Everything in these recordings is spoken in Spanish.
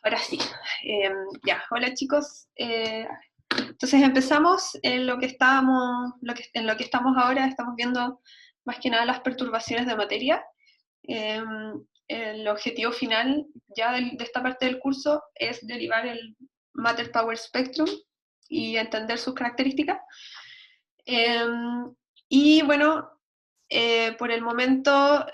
Ahora sí. Ya, hola chicos. Entonces empezamos en lo que estábamos, en lo que estamos ahora, estamos viendo más que nada las perturbaciones de materia. Eh, el objetivo final ya de esta parte del curso es derivar el Matter Power Spectrum y entender sus características. Y bueno, por el momento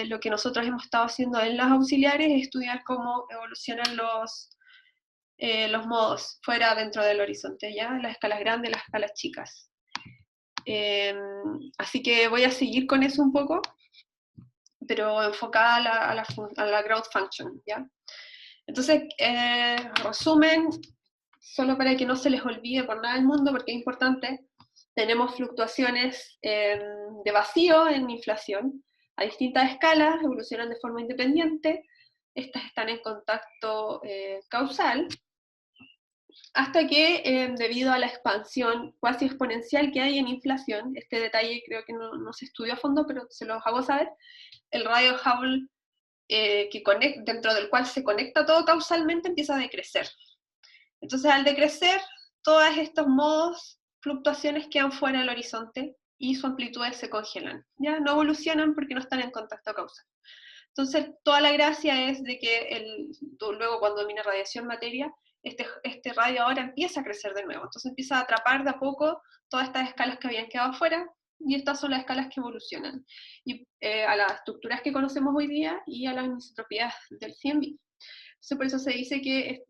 lo que nosotros hemos estado haciendo en las auxiliares es estudiar cómo evolucionan los modos fuera dentro del horizonte, ¿ya? Las escalas grandes, las escalas chicas. Así que voy a seguir con eso un poco, pero enfocada a la growth function, ¿ya? Entonces, resumen, solo para que no se les olvide por nada del mundo, porque es importante, tenemos fluctuaciones de vacío en inflación a distintas escalas, evolucionan de forma independiente, estas están en contacto causal, hasta que debido a la expansión cuasi exponencial que hay en inflación, este detalle creo que no se estudió a fondo, pero se los hago saber, el radio Hubble dentro del cual se conecta todo causalmente empieza a decrecer. Entonces al decrecer, todos estos modos, fluctuaciones quedan fuera del horizonte y sus amplitudes se congelan, ¿ya? No evolucionan porque no están en contacto causal. Entonces, toda la gracia es de que luego cuando domina radiación materia, este radio ahora empieza a crecer de nuevo. Entonces empieza a atrapar de a poco todas estas escalas que habían quedado fuera, y estas son las escalas que evolucionan y, a las estructuras que conocemos hoy día y a las anisotropías del CMB. Entonces, por eso se dice que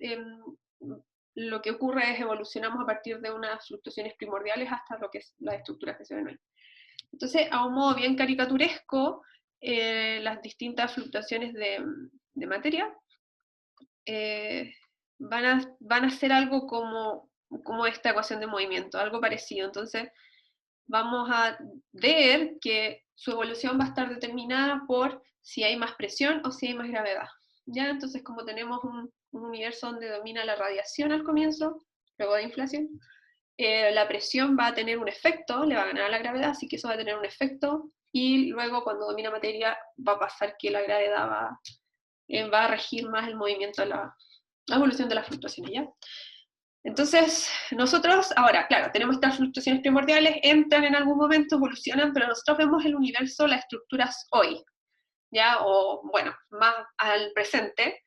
lo que ocurre es evolucionamos a partir de unas fluctuaciones primordiales hasta lo que es las estructuras que se ven hoy. Entonces, a un modo bien caricaturesco, las distintas fluctuaciones de materia van a ser algo como esta ecuación de movimiento, algo parecido. Entonces, vamos a ver que su evolución va a estar determinada por si hay más presión o si hay más gravedad. ¿Ya? Entonces, como tenemos un universo donde domina la radiación al comienzo, luego de inflación, la presión va a tener un efecto, le va a ganar a la gravedad, así que eso va a tener un efecto, y luego cuando domina materia va a pasar que la gravedad va a regir más el movimiento, la evolución de las fluctuaciones, ¿ya? Entonces, nosotros, ahora, claro, tenemos estas fluctuaciones primordiales, entran en algún momento, evolucionan, pero nosotros vemos el universo, las estructuras hoy, ¿ya? O, bueno, más al presente,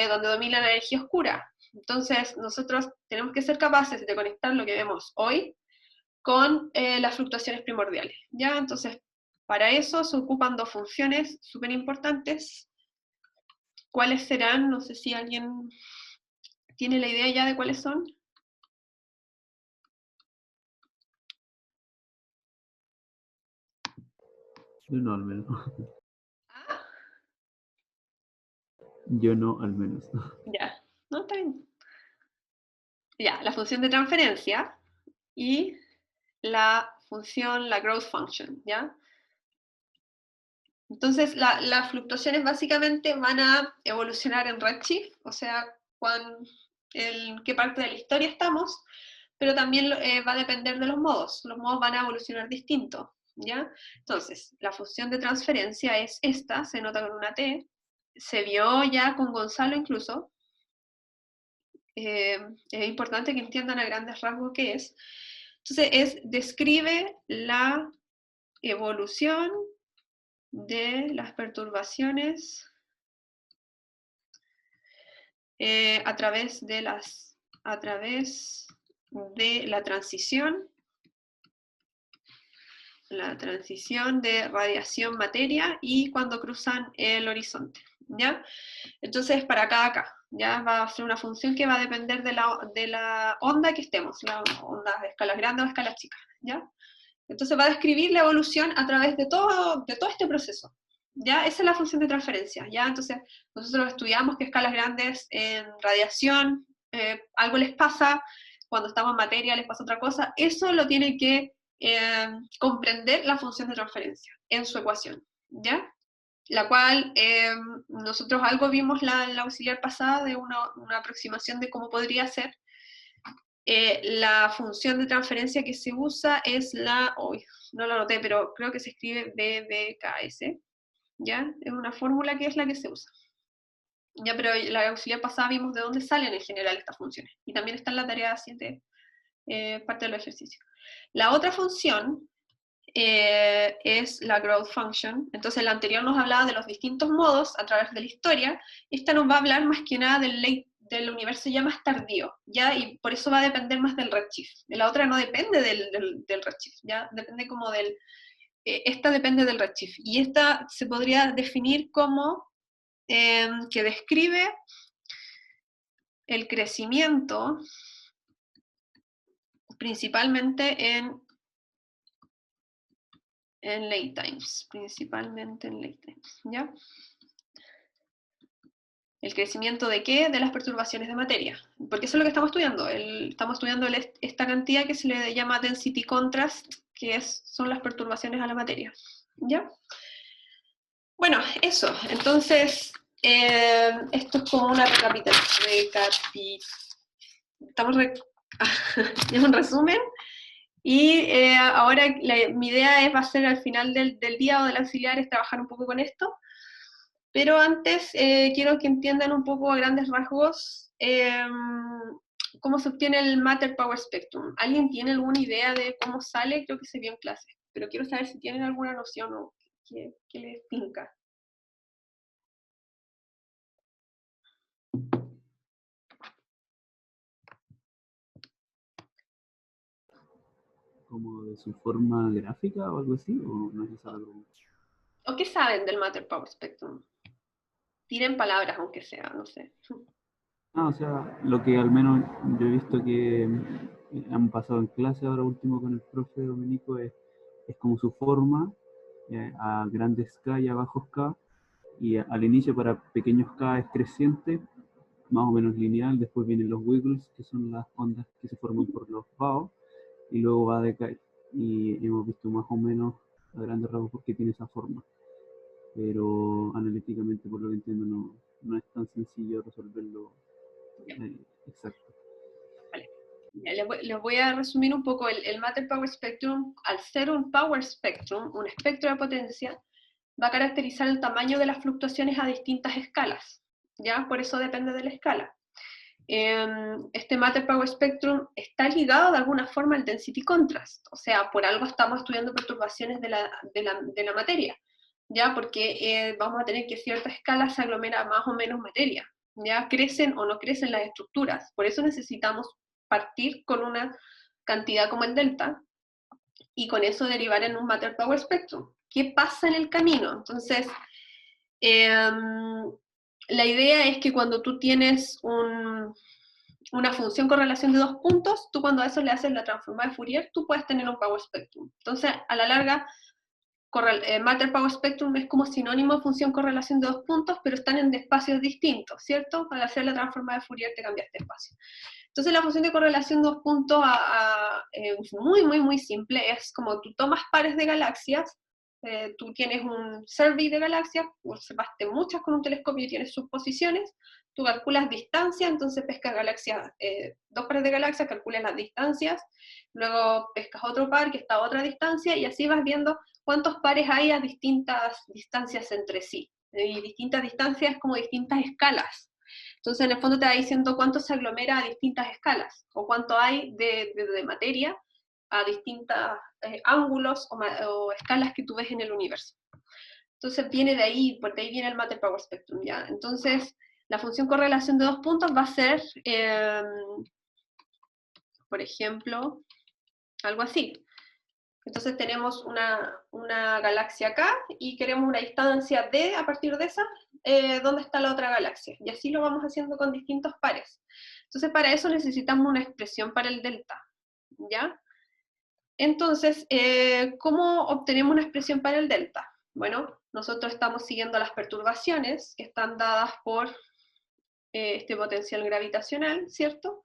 donde domina la energía oscura. Entonces, nosotros tenemos que ser capaces de conectar lo que vemos hoy con las fluctuaciones primordiales, ¿ya? Entonces, para eso se ocupan dos funciones súper importantes. ¿Cuáles serán? No sé si alguien tiene la idea ya de cuáles son. Yo no, al menos. Ah, Yo no, al menos. ya, no, está bien. Ya, la función de transferencia y la función, la growth function, ¿ya? Entonces, las fluctuaciones básicamente van a evolucionar en redshift, o sea, en qué parte de la historia estamos, pero también va a depender de los modos. Los modos van a evolucionar distinto, ¿ya? Entonces, la función de transferencia es esta, se nota con una T, se vio ya con Gonzalo incluso. Es importante que entiendan a grandes rasgos qué es. Entonces, describe la evolución de las perturbaciones a través de la transición de radiación-materia y cuando cruzan el horizonte, ¿ya? Entonces, para acá, ya va a ser una función que va a depender de la onda que estemos, la onda de escalas grandes o escalas chicas, ¿ya? Entonces va a describir la evolución a través de todo este proceso, ¿ya? Esa es la función de transferencia, ¿ya? Entonces, nosotros estudiamos que escalas grandes en radiación, algo les pasa, cuando estamos en materia les pasa otra cosa, eso lo tiene que comprender la función de transferencia en su ecuación, ¿ya? La cual nosotros algo vimos la auxiliar pasada de una aproximación de cómo podría ser. La función de transferencia que se usa es no lo anoté, pero creo que se escribe BBKS, ¿ya? Es una fórmula que es la que se usa. Ya, pero la auxiliar pasada vimos de dónde salen en general estas funciones. Y también está en la tarea 7, parte del ejercicio. La otra función es la growth function. Entonces la anterior nos hablaba de los distintos modos a través de la historia. Esta nos va a hablar más que nada del universo ya más tardío, ¿ya? Y por eso va a depender más del redshift. La otra no depende del redshift, ¿ya? Depende como esta depende del redshift. Y esta se podría definir como que describe el crecimiento principalmente en late times, ¿ya? ¿El crecimiento de qué? De las perturbaciones de materia. Porque eso es lo que estamos estudiando. Estamos estudiando esta cantidad que se le llama density contrast, que son las perturbaciones a la materia, ¿ya? Bueno, eso. Entonces, esto es como una es un resumen. Y ahora mi idea va a ser al final del día o del auxiliar es trabajar un poco con esto. Pero antes quiero que entiendan un poco a grandes rasgos cómo se obtiene el Matter Power Spectrum. ¿Alguien tiene alguna idea de cómo sale? Creo que se vio en clase, pero quiero saber si tienen alguna noción o qué les pinca. ¿Como de su forma gráfica o algo así? ¿O no es esa la pregunta? ¿O qué saben del Matter Power Spectrum? Tiren palabras, aunque sea, no sé. O sea, lo que al menos yo he visto que han pasado en clase ahora último con el profe Domenico es como su forma a grandes K y a bajos K, y al inicio para pequeños K es creciente, más o menos lineal, después vienen los wiggles, que son las ondas que se forman por los baos, y luego va a decaer. Y hemos visto más o menos a grandes rasgos por qué tiene esa forma. Pero analíticamente, por lo que entiendo, no es tan sencillo resolverlo exacto. Vale. Les voy a resumir un poco. El Matter Power Spectrum, al ser un Power Spectrum, un espectro de potencia, va a caracterizar el tamaño de las fluctuaciones a distintas escalas, ¿ya? Por eso depende de la escala. Este Matter Power Spectrum está ligado de alguna forma al Density Contrast, o sea, por algo estamos estudiando perturbaciones de la materia, ¿ya? Porque vamos a tener que cierta escala se aglomera más o menos materia, ¿ya? Crecen o no crecen las estructuras, por eso necesitamos partir con una cantidad como el delta, y con eso derivar en un Matter Power Spectrum. ¿Qué pasa en el camino? Entonces, la idea es que cuando tú tienes una función con relación de dos puntos, tú cuando a eso le haces la transformada de Fourier, tú puedes tener un Power Spectrum. Entonces, a la larga, Matter Power Spectrum es como sinónimo de función con relación de dos puntos, pero están en espacios distintos, ¿cierto? Para hacer la transformada de Fourier te cambiaste espacio. Entonces la función de correlación de dos puntos es muy, muy, muy simple. Es como tú tomas pares de galaxias, tú tienes un survey de galaxias, observaste muchas con un telescopio y tienes sus posiciones, tú calculas distancia, entonces pescas galaxias, dos pares de galaxias, calculas las distancias, luego pescas otro par que está a otra distancia, y así vas viendo cuántos pares hay a distintas distancias entre sí. Y distintas distancias como distintas escalas. Entonces, en el fondo te va diciendo cuánto se aglomera a distintas escalas, o cuánto hay de materia a distintos ángulos o escalas que tú ves en el universo. Entonces, viene de ahí, porque ahí viene el Matter Power Spectrum, ¿ya? Entonces, la función correlación de dos puntos va a ser, por ejemplo, algo así. Entonces tenemos una galaxia acá y queremos una distancia D a partir de esa, ¿dónde está la otra galaxia? Y así lo vamos haciendo con distintos pares. Entonces para eso necesitamos una expresión para el delta, ¿ya? Entonces, ¿cómo obtenemos una expresión para el delta? Bueno, nosotros estamos siguiendo las perturbaciones que están dadas por este potencial gravitacional, ¿cierto?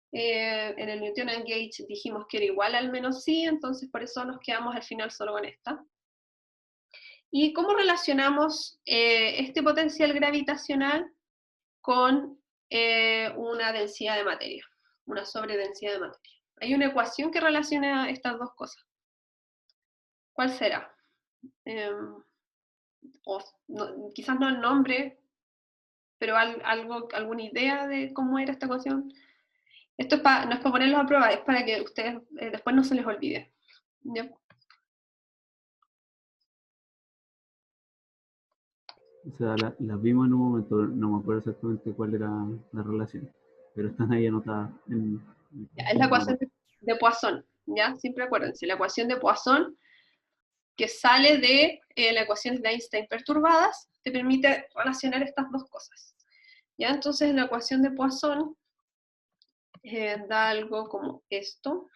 En el Newtonian Gauge dijimos que era igual al menos sí, entonces por eso nos quedamos al final solo con esta. ¿Y cómo relacionamos este potencial gravitacional con una densidad de materia, una sobredensidad de materia? Hay una ecuación que relaciona estas dos cosas. ¿Cuál será? Quizás no el nombre, pero alguna idea de cómo era esta ecuación. Esto es no es para ponerlos a prueba, es para que ustedes después no se les olvide. ¿Ya? O sea, las vimos en un momento, no me acuerdo exactamente cuál era la relación, pero están ahí anotadas Es la no me ecuación acuerdo. de Poisson, ¿ya? Siempre acuérdense, la ecuación de Poisson, que sale de las ecuaciones de Einstein perturbadas, te permite relacionar estas dos cosas. ¿Ya? Entonces la ecuación de Poisson da algo como esto.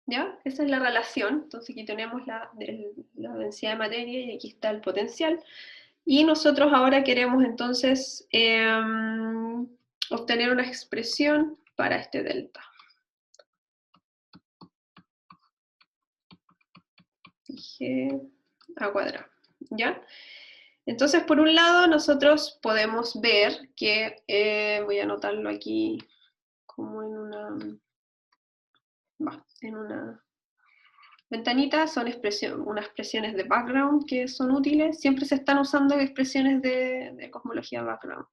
¿Ya? Esa es la relación. Entonces aquí tenemos la densidad de materia y aquí está el potencial. Y nosotros ahora queremos entonces obtener una expresión para este delta. G a cuadrado, ¿ya? Entonces, por un lado, nosotros podemos ver que, voy a anotarlo aquí como en una ventanita, son unas expresiones de background que son útiles. Siempre se están usando expresiones de cosmología background,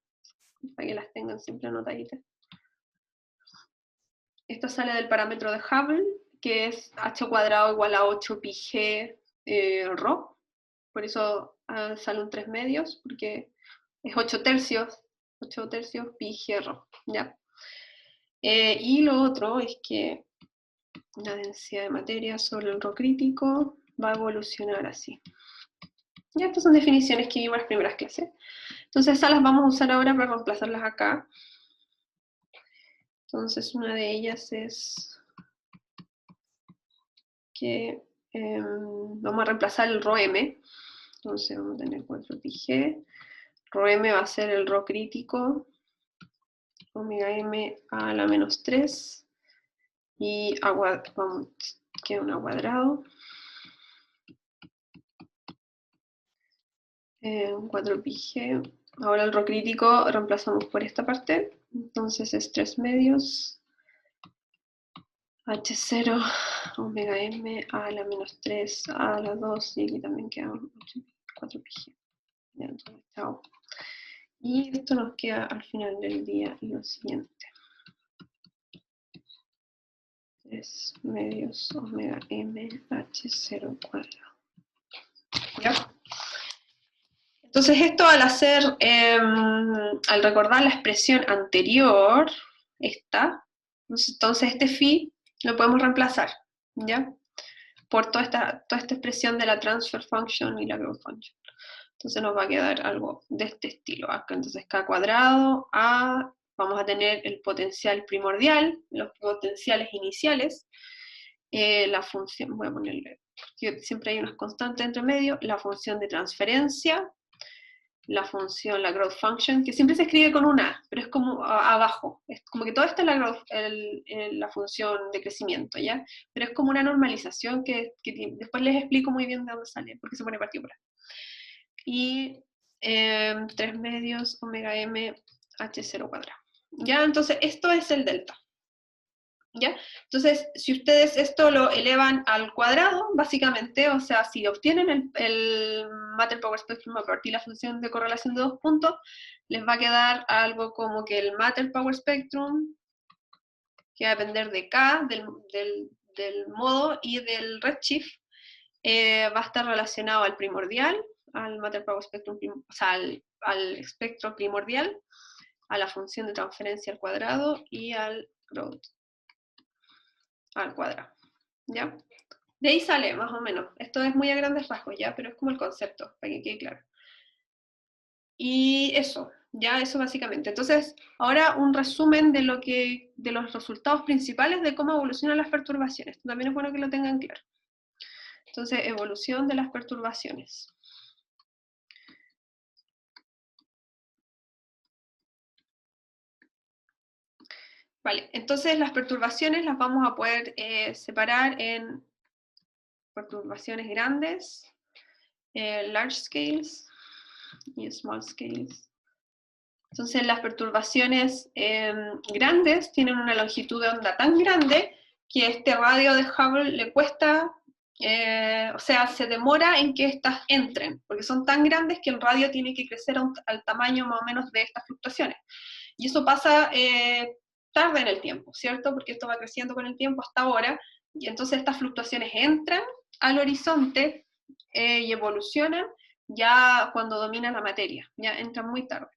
para que las tengan siempre anotaditas. Esto sale del parámetro de Hubble, que es h cuadrado igual a 8 pi g rho. Por eso sale un 3 medios, porque es 8 tercios pi g rho, ¿ya? Y lo otro es que la densidad de materia sobre el rho crítico va a evolucionar así. Ya, estas son definiciones que vimos en las primeras clases. Entonces esas las vamos a usar ahora para reemplazarlas acá. Entonces una de ellas es que vamos a reemplazar el rho m. Entonces vamos a tener 4 pi g. Rho m va a ser el rho crítico, omega m a la menos 3, y queda un cuadrado. 4 pi g. Ahora el rho crítico reemplazamos por esta parte. Entonces es 3 medios. H0, omega m a la menos 3 a la 2, y aquí también queda 4 pi g. Ya, entonces, chao. Y esto nos queda al final del día lo siguiente. 3 medios omega m h0 cuadrado. ¿Ya? Entonces esto al recordar la expresión anterior, entonces este phi lo podemos reemplazar, ¿ya? Por toda esta expresión de la transfer function y la growth function. Entonces nos va a quedar algo de este estilo. Acá entonces k cuadrado a, vamos a tener el potencial primordial, los potenciales iniciales, la función, voy a ponerle, siempre hay unas constantes entre medio, la función de transferencia, la función, la growth function, que siempre se escribe con una, pero es como abajo, es como que todo esto es la función de crecimiento, ¿ya? Pero es como una normalización que después les explico muy bien de dónde sale, porque se pone partícula. Y 3 medios omega m h0 cuadrado. ¿Ya? Entonces esto es el delta. ¿Ya? Entonces, si ustedes esto lo elevan al cuadrado, básicamente, o sea, si obtienen el Matter Power Spectrum a partir de la función de correlación de 2 puntos, les va a quedar algo como que el Matter Power Spectrum, que va a depender de K, del modo y del redshift, va a estar relacionado al primordial, al Matter Power Spectrum, o sea, al espectro primordial, a la función de transferencia al cuadrado y al growth al cuadrado, ¿ya? De ahí sale, más o menos. Esto es muy a grandes rasgos, ¿ya? Pero es como el concepto, para que quede claro. Y eso, ya, eso básicamente. Entonces, ahora un resumen de los resultados principales de cómo evolucionan las perturbaciones. También es bueno que lo tengan claro. Entonces, evolución de las perturbaciones. Vale, entonces las perturbaciones las vamos a poder separar en perturbaciones grandes, large scales y small scales. Entonces las perturbaciones grandes tienen una longitud de onda tan grande que este radio de Hubble le cuesta o sea, se demora en que estas entren, porque son tan grandes que el radio tiene que crecer al tamaño más o menos de estas fluctuaciones. Y eso pasa tarde en el tiempo, ¿cierto? Porque esto va creciendo con el tiempo hasta ahora, y entonces estas fluctuaciones entran al horizonte y evolucionan ya cuando domina la materia, ya entran muy tarde.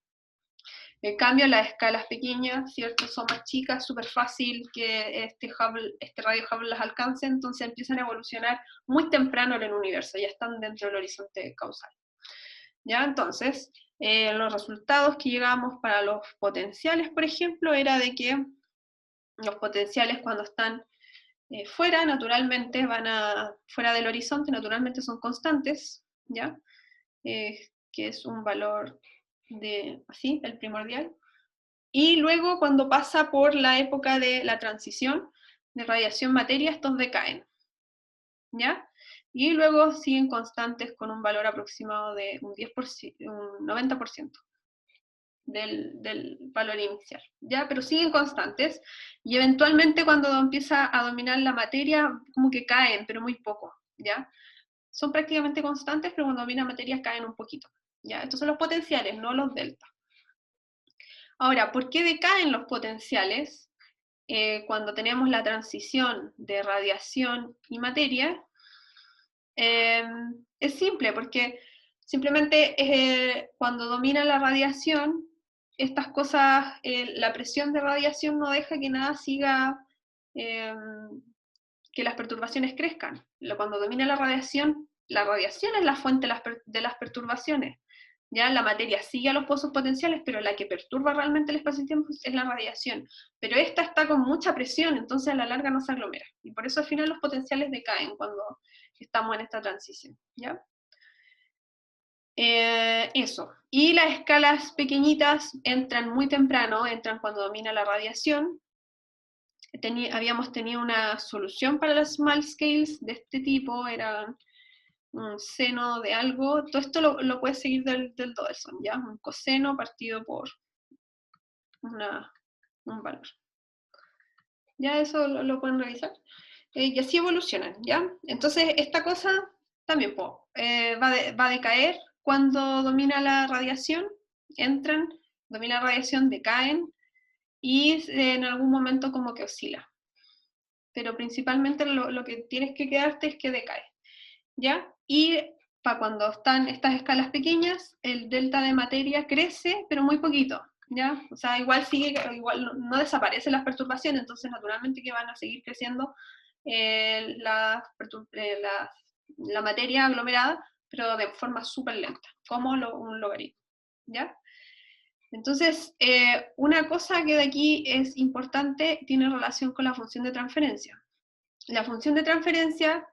En cambio, las escalas pequeñas, ¿cierto? Son más chicas, súper fácil que este radio Hubble las alcance, entonces empiezan a evolucionar muy temprano en el universo, ya están dentro del horizonte causal. ¿Ya? Entonces, los resultados que llegamos para los potenciales, por ejemplo, era de que los potenciales cuando están fuera, naturalmente fuera del horizonte, naturalmente son constantes, ¿ya? Que es un valor así, el primordial. Y luego cuando pasa por la época de la transición de radiación-materia, estos decaen, ¿ya? Y luego siguen constantes con un valor aproximado de un 10%, un 90% del valor inicial, ¿ya? Pero siguen constantes, y eventualmente cuando empieza a dominar la materia, como que caen, pero muy poco, ¿ya? Son prácticamente constantes, pero cuando domina materia caen un poquito, ¿ya? Estos son los potenciales, no los delta. Ahora, ¿por qué decaen los potenciales cuando tenemos la transición de radiación y materia? Es simple, porque simplemente cuando domina la radiación, estas cosas, la presión de radiación no deja que nada siga, que las perturbaciones crezcan. Cuando domina la radiación es la fuente de las perturbaciones. Ya la materia sigue a los pozos potenciales, pero la que perturba realmente el espacio y tiempo es la radiación. Pero esta está con mucha presión, entonces a la larga no se aglomera. Y por eso al final los potenciales decaen cuando estamos en esta transición, ¿ya? Eso. Y las escalas pequeñitas entran muy temprano, entran cuando domina la radiación. Habíamos tenido una solución para las small scales de este tipo, eran un seno de algo. Todo esto lo puedes seguir del Dodelson, ¿ya? Un coseno partido por un valor. Ya eso lo pueden revisar. Y así evolucionan, ¿ya? Entonces, esta cosa también va a decaer cuando domina la radiación, entran, domina la radiación, decaen, y en algún momento como que oscila. Pero principalmente lo que tienes que quedarte es que decae, ¿ya? Y para cuando están estas escalas pequeñas, el delta de materia crece, pero muy poquito, ¿ya? O sea, igual no desaparecen las perturbaciones, entonces naturalmente que van a seguir creciendo la materia aglomerada, pero de forma súper lenta, como un logaritmo, ¿ya? Entonces, una cosa que de aquí es importante tiene relación con la función de transferencia. La función de transferencia,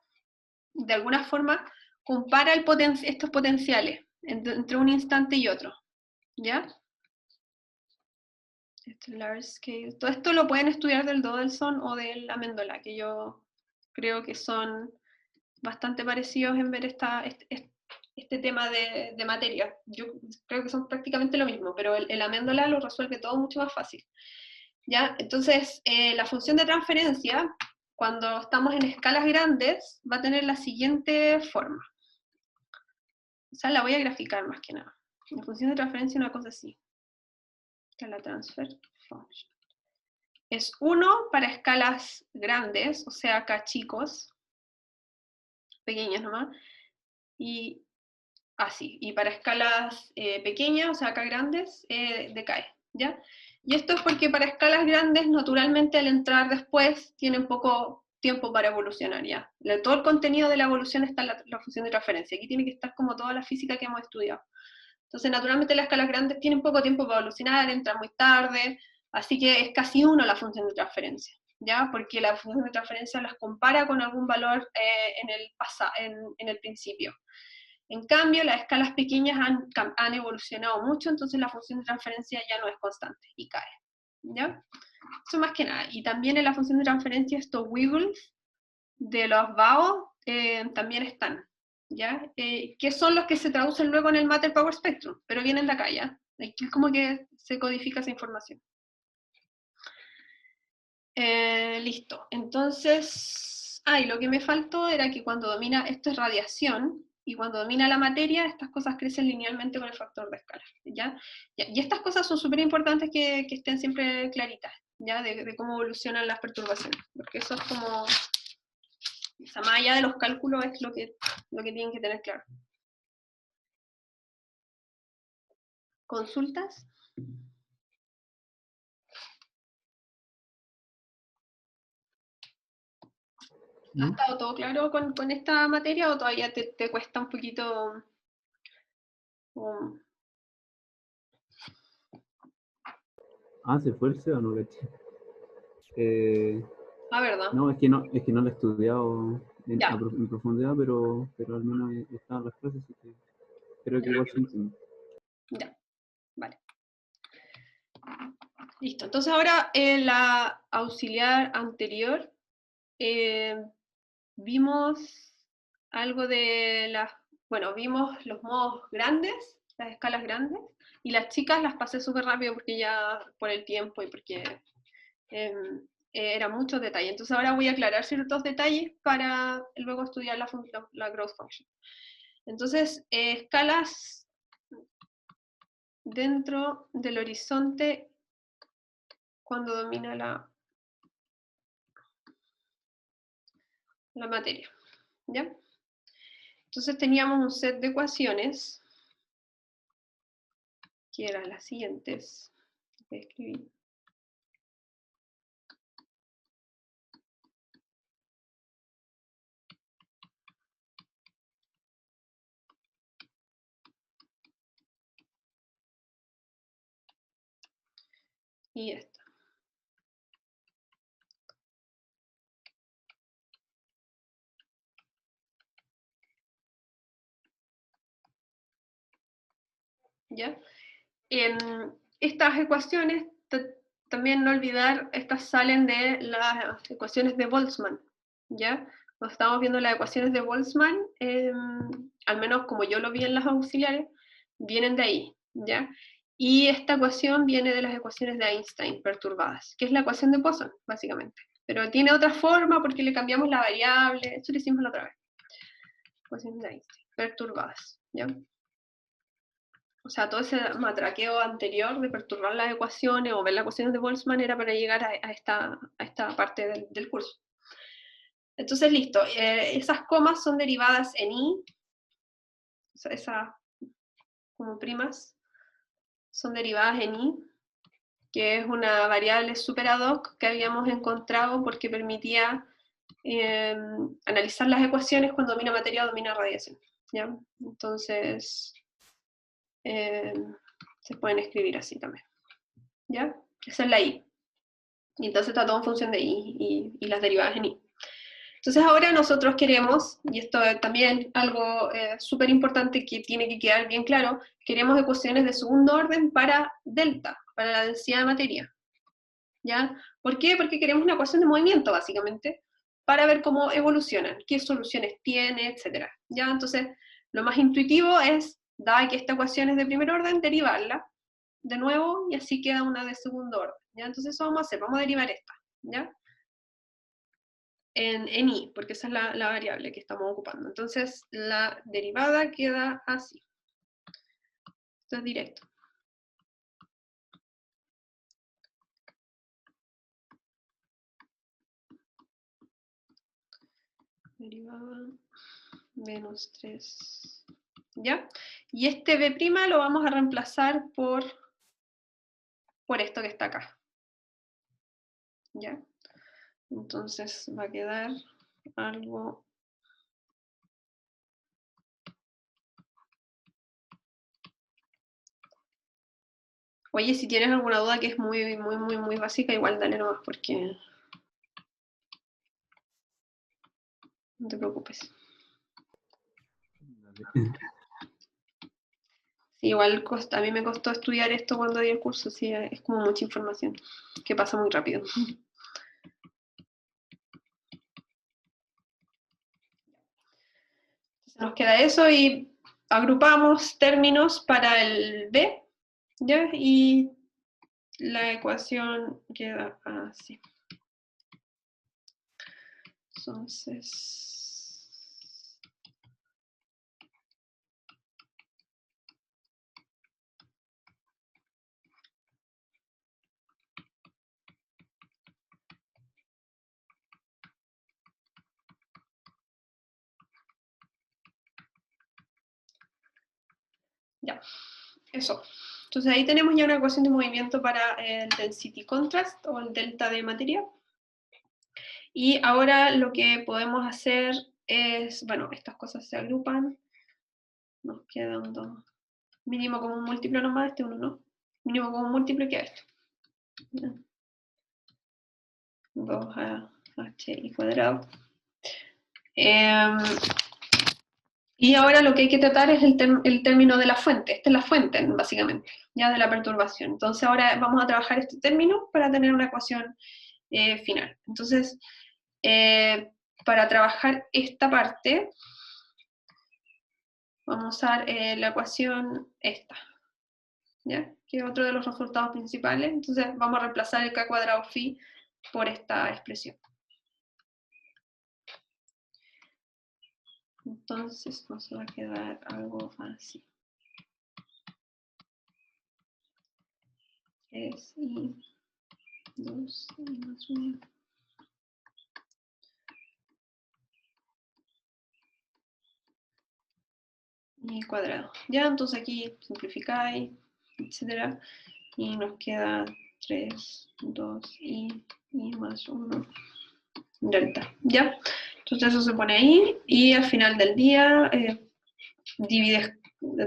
de alguna forma, compara estos potenciales entre un instante y otro, ¿ya? Large scale. Todo esto lo pueden estudiar del Dodelson o del Amendola, que yo creo que son bastante parecidos en ver este tema de materia. Yo creo que son prácticamente lo mismo, pero el Amendola lo resuelve todo mucho más fácil, ¿ya? Entonces, la función de transferencia, cuando estamos en escalas grandes, va a tener la siguiente forma. O sea, la voy a graficar más que nada. La función de transferencia es una cosa así. Esta es la transfer function. Es 1 para escalas grandes, o sea, acá chicos, pequeñas nomás, y así. Y para escalas pequeñas, o sea, acá grandes, decae, ¿ya? Y esto es porque para escalas grandes, naturalmente, al entrar después, tienen poco tiempo para evolucionar, ¿ya? Todo el contenido de la evolución está en la función de transferencia. Aquí tiene que estar como toda la física que hemos estudiado. Entonces, naturalmente, las escalas grandes tienen poco tiempo para evolucionar, entran muy tarde, así que es casi 1 la función de transferencia, ¿ya? Porque la función de transferencia las compara con algún valor en el principio. En cambio, las escalas pequeñas han evolucionado mucho, entonces la función de transferencia ya no es constante y cae, ¿ya? Eso más que nada. Y también en la función de transferencia estos wiggles de los BAO también están, ¿ya? Que son los que se traducen luego en el Matter Power Spectrum, pero vienen de acá, ¿ya? Aquí es como que se codifica esa información. Listo. Entonces, y lo que me faltó era que cuando domina, esto es radiación, y cuando domina la materia, estas cosas crecen linealmente con el factor de escala, ¿ya? Y estas cosas son súper importantes que estén siempre claritas, ¿ya? De cómo evolucionan las perturbaciones, porque eso es como, o sea, más allá de los cálculos es lo que tienen que tener claro. ¿Consultas? ¿Ha estado todo claro con esta materia o todavía te cuesta un poquito? ¿Se fue el SEO, no caché? ¿Verdad? No, es que no lo he estudiado en profundidad, pero al menos he estado en las clases, así que creo que igual se entiende. Ya, vale. Listo, entonces ahora en la auxiliar anterior vimos algo de las, bueno, vimos los modos grandes, las escalas grandes, y las chicas las pasé súper rápido porque ya por el tiempo y porque era mucho detalle. Entonces ahora voy a aclarar ciertos detalles para luego estudiar la growth function. Entonces, escalas dentro del horizonte cuando domina la materia, ¿ya? Entonces teníamos un set de ecuaciones que eran las siguientes. Voy a escribir. Y esta. ¿Ya? Estas ecuaciones, también no olvidar, estas salen de las ecuaciones de Boltzmann, ¿ya? Cuando estamos viendo las ecuaciones de Boltzmann, al menos como yo lo vi en las auxiliares, vienen de ahí, ¿ya? Y esta ecuación viene de las ecuaciones de Einstein perturbadas, que es la ecuación de Poisson, básicamente. Pero tiene otra forma porque le cambiamos la variable, eso lo hicimos la otra vez. Ecuaciones de Einstein, perturbadas, ¿ya? O sea, todo ese matraqueo anterior de perturbar las ecuaciones o ver las ecuaciones de Boltzmann era para llegar a esta parte del curso. Entonces, listo. Esas comas son derivadas en i, o sea, esas como primas son derivadas en i, que es una variable super ad hoc que habíamos encontrado porque permitía analizar las ecuaciones cuando domina materia o domina radiación, ¿ya? Entonces, se pueden escribir así también, ¿ya? Esa es la i. Y entonces está todo en función de i y las derivadas en i. Entonces ahora nosotros queremos, y esto es también algo súper importante que tiene que quedar bien claro, queremos ecuaciones de segundo orden para delta, para la densidad de materia. ¿Ya? ¿Por qué? Porque queremos una ecuación de movimiento, básicamente, para ver cómo evolucionan, qué soluciones tiene, etc. ¿Ya? Entonces, lo más intuitivo es, dada que esta ecuación es de primer orden, derivarla de nuevo y así queda una de segundo orden. ¿Ya? Entonces eso vamos a hacer, vamos a derivar esta. ¿Ya? En i, porque esa es la variable que estamos ocupando. Entonces, la derivada queda así. Esto es directo. Derivada menos 3. ¿Ya? Y este b' lo vamos a reemplazar por esto que está acá. ¿Ya? Entonces va a quedar algo... Oye, si tienes alguna duda que es muy básica, igual dale nomás, porque... No te preocupes. Sí, igual a mí me costó estudiar esto cuando di el curso, sí, es como mucha información, que pasa muy rápido. Nos queda eso y agrupamos términos para el B, ¿ya? Y la ecuación queda así. Entonces... Ya, eso. Entonces ahí tenemos ya una ecuación de movimiento para el density contrast o el delta de materia. Y ahora lo que podemos hacer es, bueno, estas cosas se agrupan. Nos quedan dos. Mínimo común múltiplo nomás, este uno no. Mínimo común múltiplo queda esto. 2hi cuadrado. Y ahora lo que hay que tratar es el término de la fuente. Esta es la fuente, básicamente, ya de la perturbación. Entonces ahora vamos a trabajar este término para tener una ecuación final. Entonces, para trabajar esta parte, vamos a usar la ecuación esta, ¿ya? Que es otro de los resultados principales. Entonces vamos a reemplazar el k cuadrado phi por esta expresión. Entonces nos va a quedar algo así. Es I 2 I más 1. Y cuadrado. Ya, entonces aquí simplificáis, etcétera. Y nos queda 3, 2 y más 1 delta. ¿Ya? Entonces eso se pone ahí y al final del día divides,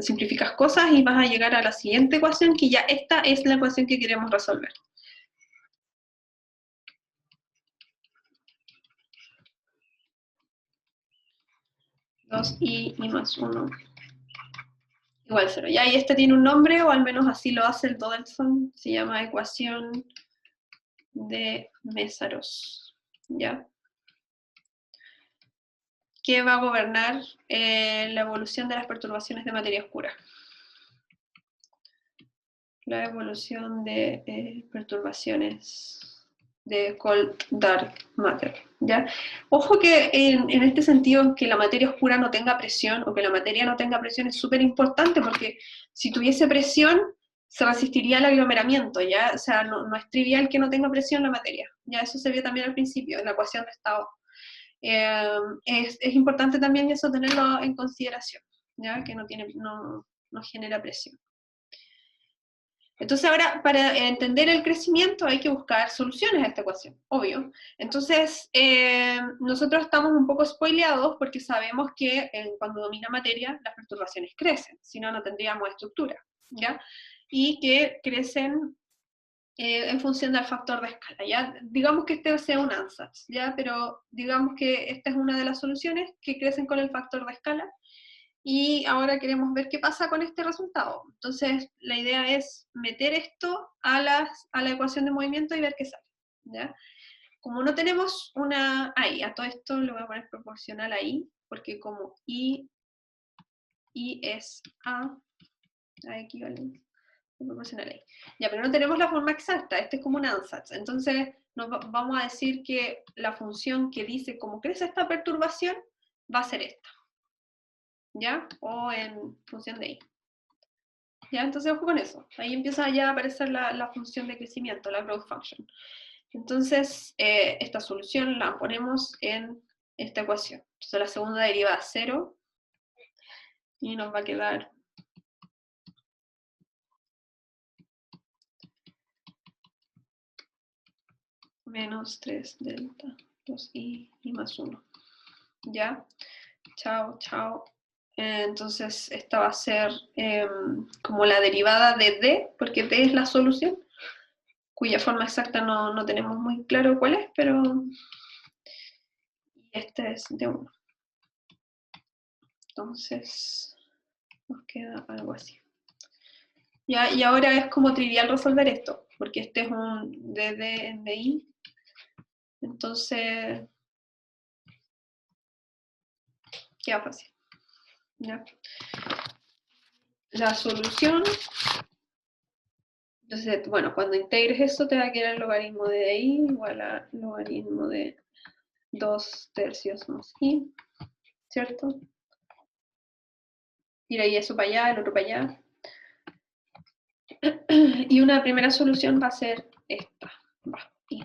simplificas cosas y vas a llegar a la siguiente ecuación, que ya esta es la ecuación que queremos resolver. Dos y más 1 igual 0. Ya, y este tiene un nombre, o al menos así lo hace el Dodelson, se llama ecuación de Mésaros. ¿Ya? Que va a gobernar la evolución de las perturbaciones de materia oscura. La evolución de perturbaciones de cold dark matter. ¿Ya? Ojo que en este sentido, que la materia oscura no tenga presión, o que la materia no tenga presión, es súper importante, porque si tuviese presión, se resistiría al aglomeramiento, ¿ya? O sea, no es trivial que no tenga presión la materia. Ya eso se vio también al principio, en la ecuación de estado. Es importante también eso tenerlo en consideración, ¿ya? Que no genera presión. Entonces ahora, para entender el crecimiento hay que buscar soluciones a esta ecuación, obvio. Entonces, nosotros estamos un poco spoileados porque sabemos que cuando domina materia, las perturbaciones crecen, si no, no tendríamos estructura, ¿ya? Y que crecen en función del factor de escala, ¿ya? Digamos que este sea un ansatz, ¿ya? Pero digamos que esta es una de las soluciones que crecen con el factor de escala, y ahora queremos ver qué pasa con este resultado. Entonces, la idea es meter esto a la ecuación de movimiento y ver qué sale, ¿ya? Como no tenemos una ahí, a todo esto le voy a poner proporcional ahí, porque como I es A equivalente. Proporcional ahí. Ya, pero no tenemos la forma exacta, este es como un ansatz. Entonces, vamos a decir que la función que dice cómo crece esta perturbación va a ser esta. ¿Ya? O en función de I. ¿Ya? Entonces, ojo con eso. Ahí empieza ya a aparecer la función de crecimiento, la growth function. Entonces, esta solución la ponemos en esta ecuación. Entonces, la segunda deriva a 0 y nos va a quedar menos 3 delta 2i y más 1. ¿Ya? Chao, chao. Entonces, esta va a ser como la derivada de d, porque d es la solución, cuya forma exacta no tenemos muy claro cuál es, pero este es de 1. Entonces, nos queda algo así. ¿Ya? Y ahora es como trivial resolver esto, porque este es un dd en di. Entonces, queda fácil. ¿Ya? La solución, entonces, bueno, cuando integres esto te va a quedar el logaritmo de i igual a logaritmo de 2/3 más i, ¿cierto? Ir ahí eso para allá, el otro para allá. Y una primera solución va a ser esta. Va, i.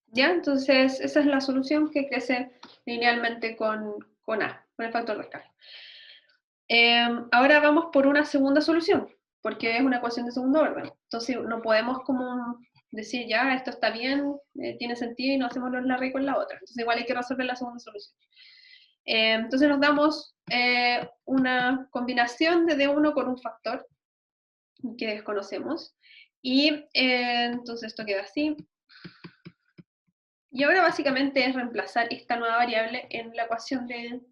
¿Ya? Entonces, esa es la solución que crece linealmente con A, con el factor de escala. Ahora vamos por una segunda solución, porque es una ecuación de segundo orden. Entonces, no podemos como decir, ya, esto está bien, tiene sentido, y no hacemos la raíz con la otra. Entonces, igual hay que resolver la segunda solución. Entonces, nos damos una combinación de D1 con un factor que desconocemos. Y entonces esto queda así. Y ahora básicamente es reemplazar esta nueva variable en la ecuación de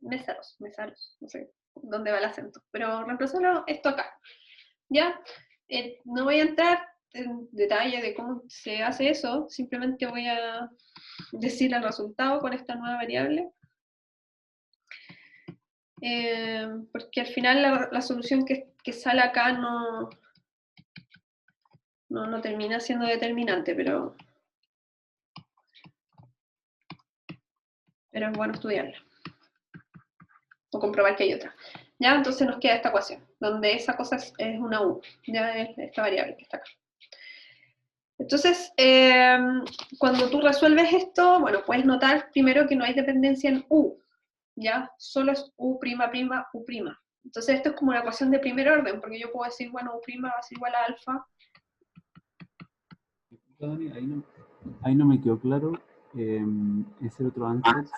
Mésaros, no sé dónde va el acento, pero reemplazarlo esto acá, ¿ya? No voy a entrar en detalle de cómo se hace eso, simplemente voy a decir el resultado con esta nueva variable, porque al final la solución que sale acá no termina siendo determinante, pero es bueno estudiarla. O comprobar que hay otra. ¿Ya? Entonces nos queda esta ecuación, donde esa cosa es una u, ya es esta variable que está acá. Entonces, cuando tú resuelves esto, bueno, puedes notar primero que no hay dependencia en u, ¿ya? Solo es u', u'. Entonces esto es como una ecuación de primer orden, porque yo puedo decir, bueno, u' va a ser igual a alfa. Ahí no me quedó claro, ese otro ansatz,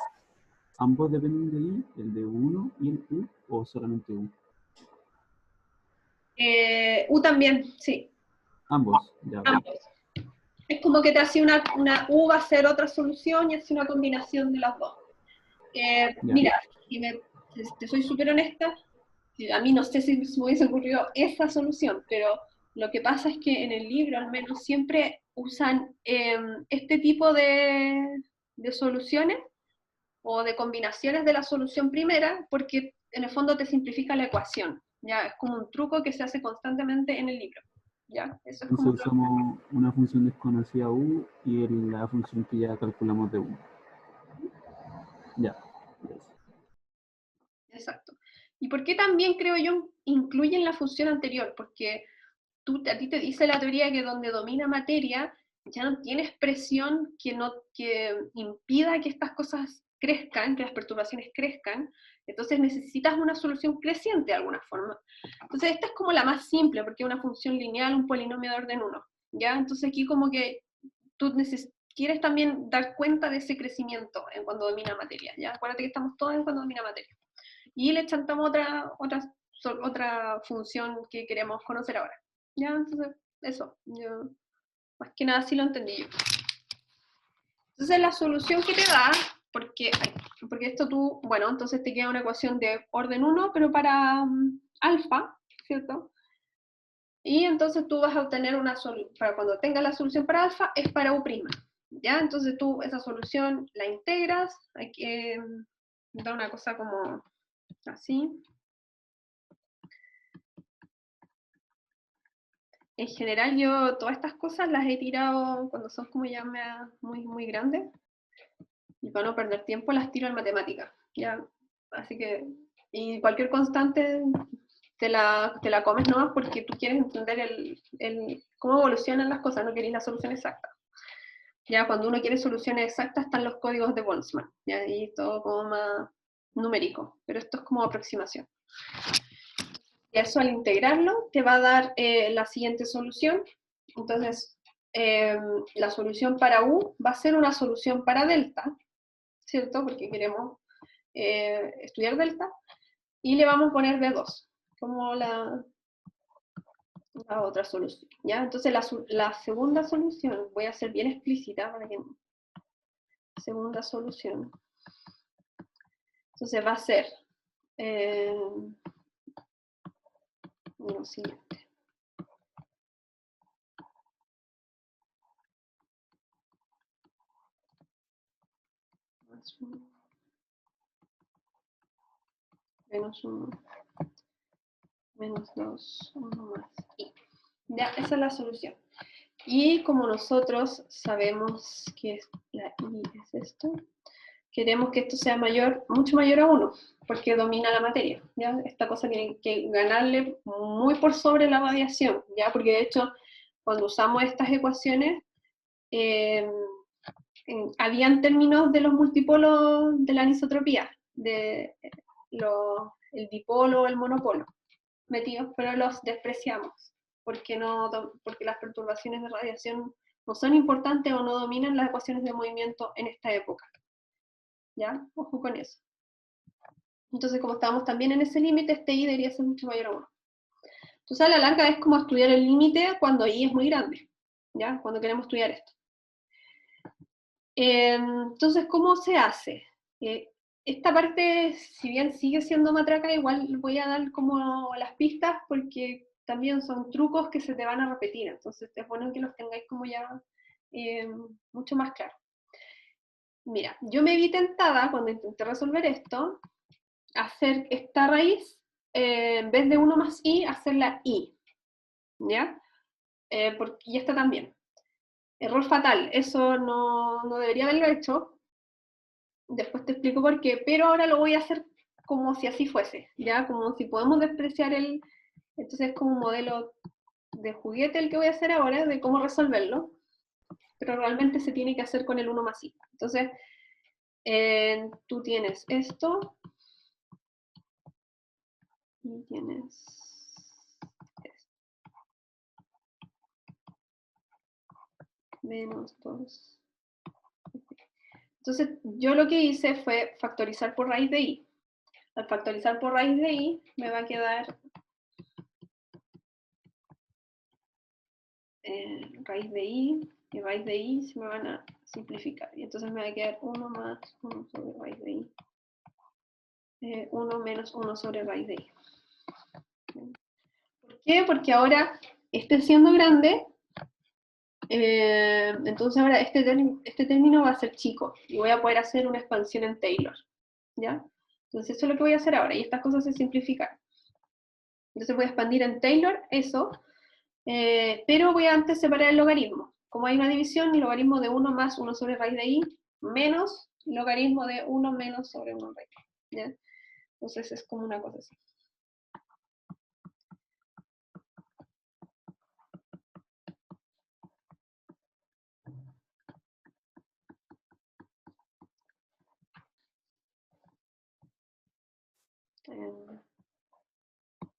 ¿ambos dependen de i, el de 1 y el u, o solamente u? U también, sí. Ambos, ya. Ambos. Es como que te hace una u va a ser otra solución y hace una combinación de las dos. Mira, si te soy súper honesta, a mí no sé si me hubiese ocurrido esa solución, pero lo que pasa es que en el libro al menos siempre usan este tipo de soluciones o de combinaciones de la solución primera, porque en el fondo te simplifica la ecuación, ¿ya? Es como un truco que se hace constantemente en el libro, ¿ya? Eso es como Entonces usamos una función desconocida u y la función que ya calculamos de u. Ya. Exacto. ¿Y por qué también, creo yo, incluyen la función anterior? Porque a ti te dice la teoría que donde domina materia, ya no tienes presión que impida que estas cosas crezcan, que las perturbaciones crezcan, entonces necesitas una solución creciente de alguna forma. Entonces esta es como la más simple, porque es una función lineal, un polinomio de orden 1, ¿ya? Entonces aquí como que tú quieres también dar cuenta de ese crecimiento en cuando domina materia, ¿ya? Acuérdate que estamos todos en cuando domina materia. Y le chantamos otra función que queremos conocer ahora. Ya, entonces, eso. Yo, más que nada así lo entendí yo. Entonces la solución que te da, porque esto tú, bueno, entonces te queda una ecuación de orden 1, pero para alfa, ¿cierto? Y entonces tú vas a obtener una solución, para cuando tengas la solución para alfa, es para u'. ¿Ya? Entonces tú esa solución la integras, hay que dar una cosa como así. En general yo todas estas cosas las he tirado cuando son como ya muy, muy grandes. Y para no perder tiempo las tiro en matemática. ¿Ya? Así que, y cualquier constante te la comes nomás porque tú quieres entender cómo evolucionan las cosas, no querés la solución exacta. Ya cuando uno quiere soluciones exactas están los códigos de Boltzmann, ¿ya? Y todo como más numérico, pero esto es como aproximación. Y eso al integrarlo te va a dar la siguiente solución. Entonces, la solución para U va a ser una solución para delta, ¿cierto? Porque queremos estudiar delta. Y le vamos a poner D2, como la otra solución, ¿ya? Entonces la segunda solución, voy a ser bien explícita para que... Segunda solución. Entonces va a ser lo siguiente. Menos 1 menos 2, 1 más i. Ya, esa es la solución. Y como nosotros sabemos que la i es esto, queremos que esto sea mayor, mucho mayor a 1, porque domina la materia, ¿ya? Esta cosa tiene que ganarle muy por sobre la radiación, ¿ya? Porque de hecho, cuando usamos estas ecuaciones, habían términos de los multipolos de la anisotropía, de el dipolo o el monopolo, metidos, pero los despreciamos, porque las perturbaciones de radiación no son importantes o no dominan las ecuaciones de movimiento en esta época. ¿Ya? Ojo con eso. Entonces, como estábamos también en ese límite, este i debería ser mucho mayor a 1. Entonces, a la larga es como estudiar el límite cuando i es muy grande, ¿ya? Cuando queremos estudiar esto. Entonces, ¿cómo se hace? Esta parte, si bien sigue siendo matraca, igual voy a dar como las pistas, porque también son trucos que se te van a repetir, entonces es bueno que los tengáis como ya mucho más claro. Mira, yo me vi tentada cuando intenté resolver esto, hacer esta raíz, en vez de 1 más i, hacerla i, ¿ya? Y esta también. Error fatal, eso no debería haberlo hecho, después te explico por qué, pero ahora lo voy a hacer como si así fuese, ¿ya? Como si podemos despreciar entonces es como un modelo de juguete el que voy a hacer ahora, de cómo resolverlo, pero realmente se tiene que hacer con el 1 más i. Entonces, tú tienes esto, y tienes esto, menos 2. Entonces, yo lo que hice fue factorizar por raíz de i. Al factorizar por raíz de i, me va a quedar raíz de i, y raíz de i se me van a simplificar. Y entonces me va a quedar 1 más 1 sobre raíz de i. 1 menos 1 sobre raíz de i. ¿Por qué? Porque ahora, siendo grande, entonces ahora este término va a ser chico, y voy a poder hacer una expansión en Taylor, ¿ya? Entonces eso es lo que voy a hacer ahora, y estas cosas se simplifican. Entonces voy a expandir en Taylor eso, pero voy a antes separar el logaritmo. Como hay una división, el logaritmo de 1 más 1 sobre raíz de i, menos el logaritmo de 1 menos sobre 1 raíz. ¿Ya? Entonces es como una cosa así.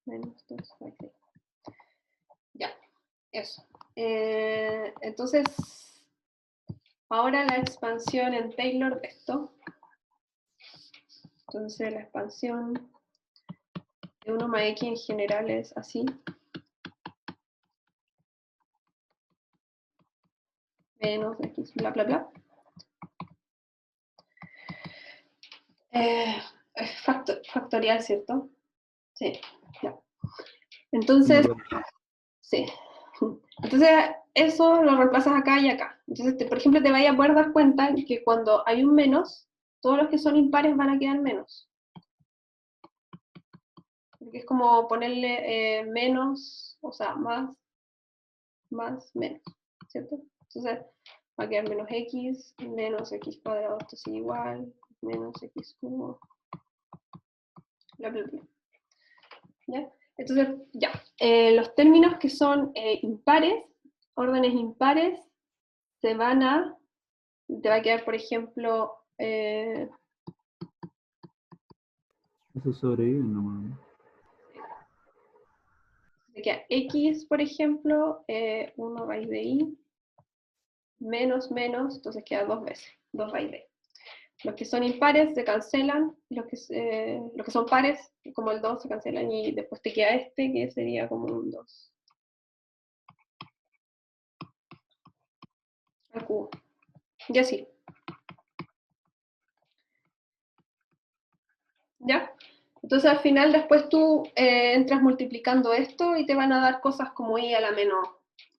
Menos 2 raíz de i. Ya, eso. Entonces, ahora la expansión en Taylor de esto. Entonces la expansión de 1 más x en general es así. Menos x, bla, bla, bla. Es factorial, ¿cierto? Sí, ya. Entonces, sí. Entonces, eso lo reemplazas acá y acá. Entonces, por ejemplo, te vayas a poder dar cuenta que cuando hay un menos, todos los que son impares van a quedar menos. Porque es como ponerle menos, o sea, más, menos, ¿cierto? Entonces, va a quedar menos x cuadrado, esto sigue igual, menos x cubo, bla, bla, bla. ¿Ya? Entonces, ya. Los términos que son impares, órdenes impares, te va a quedar, por ejemplo, Eso sobrevive nomás. te queda x, por ejemplo, 1 raíz de i, menos, entonces queda 2 veces, 2 raíz de i. Los que son impares se cancelan, los que son pares, como el 2, se cancelan y después te queda este, que sería como un 2 al cubo. Y así. ¿Ya? Entonces al final después tú entras multiplicando esto y te van a dar cosas como i a la menos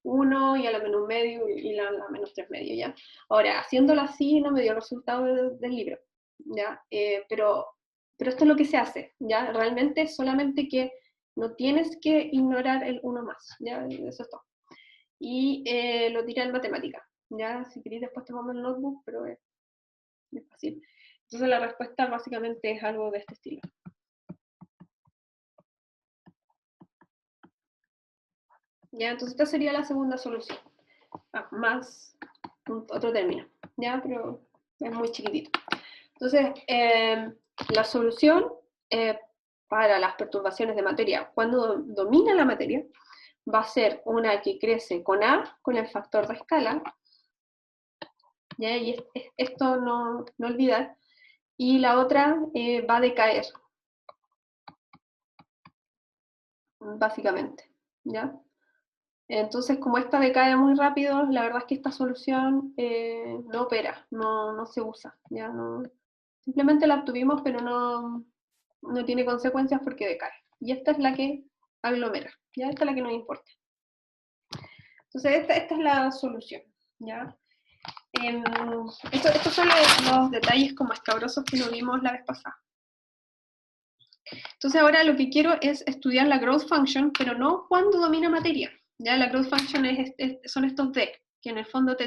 1, y a la menos medio, y a la menos 3 medio, ¿ya? Ahora, haciéndolo así no me dio el resultado del libro, ¿ya? Pero esto es lo que se hace, ¿ya? Realmente solamente que No tienes que ignorar el 1 más, ¿ya? Eso es todo. Y lo tiré en matemática, ¿ya? Si queréis después te mando el notebook, pero es fácil. Entonces la respuesta básicamente es algo de este estilo. ¿Ya? Entonces esta sería la segunda solución. Más otro término, ¿ya? Pero es muy chiquitito. Entonces, la solución para las perturbaciones de materia, cuando domina la materia, va a ser una que crece con A, con el factor de escala, ¿ya? Y esto no olvidar, y la otra va a decaer, básicamente, ¿ya? Entonces, como esta decae muy rápido, la verdad es que esta solución no opera, no se usa, ¿ya? Simplemente la obtuvimos, pero no tiene consecuencias porque decae. Y esta es la que aglomera, ¿ya? Esta es la que nos importa. Entonces, esta es la solución, ¿ya? Estos son los detalles como escabrosos que nos vimos la vez pasada. Entonces ahora lo que quiero es estudiar la growth function, pero no cuando domina materia. ¿Ya? La growth function son estos D, que en el fondo te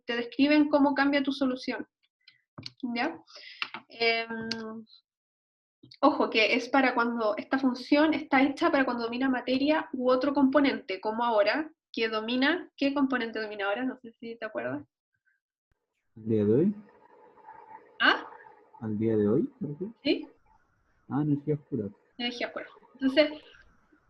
describen cómo cambia tu solución. ¿Ya? Ojo, que es para cuando esta función está hecha para cuando domina materia u otro componente, como ahora, que domina, ¿qué componente domina ahora? No sé si te acuerdas. ¿Al día de hoy? ¿Ah? ¿Al día de hoy? ¿Sí? Energía oscura. Energía oscura. Entonces,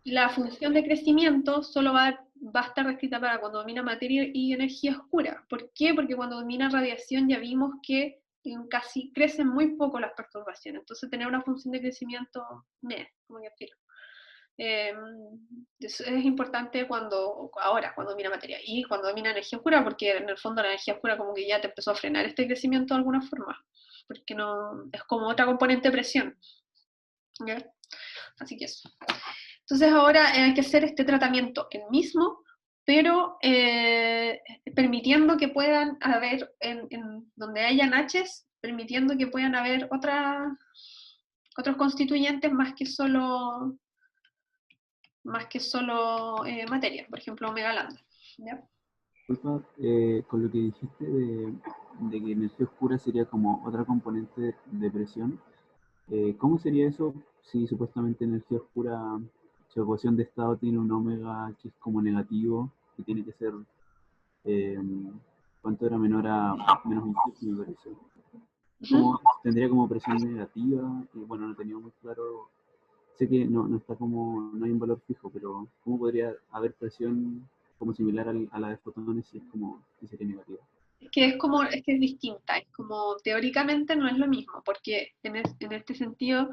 la función de crecimiento solo va a estar descrita para cuando domina materia y energía oscura. ¿Por qué? Porque cuando domina radiación ya vimos que casi crecen muy poco las perturbaciones. Entonces tener una función de crecimiento, como que decirlo. Es importante ahora, cuando domina materia, y cuando domina energía oscura, porque en el fondo la energía oscura como que ya te empezó a frenar este crecimiento de alguna forma, porque no es como otra componente de presión. ¿Ya? Así que eso. Entonces ahora hay que hacer este tratamiento el mismo, pero permitiendo que puedan haber, en donde hayan H's, permitiendo que puedan haber otros constituyentes más que solo materia, por ejemplo, omega lambda. ¿Ya? Disculpa, con lo que dijiste de que energía oscura sería como otra componente de presión, ¿cómo sería eso si supuestamente energía oscura, su ecuación de estado tiene un omega que es como negativo, que tiene que ser, eh, ¿cuánto era menor a menos 28, me parece? ¿Cómo tendría como presión negativa? Y bueno, no tenía muy claro, sé que no está como, no hay un valor fijo, pero ¿cómo podría haber presión como similar a la de fotones si es como, si sería negativa? Es que es distinta, es como teóricamente no es lo mismo, porque en este sentido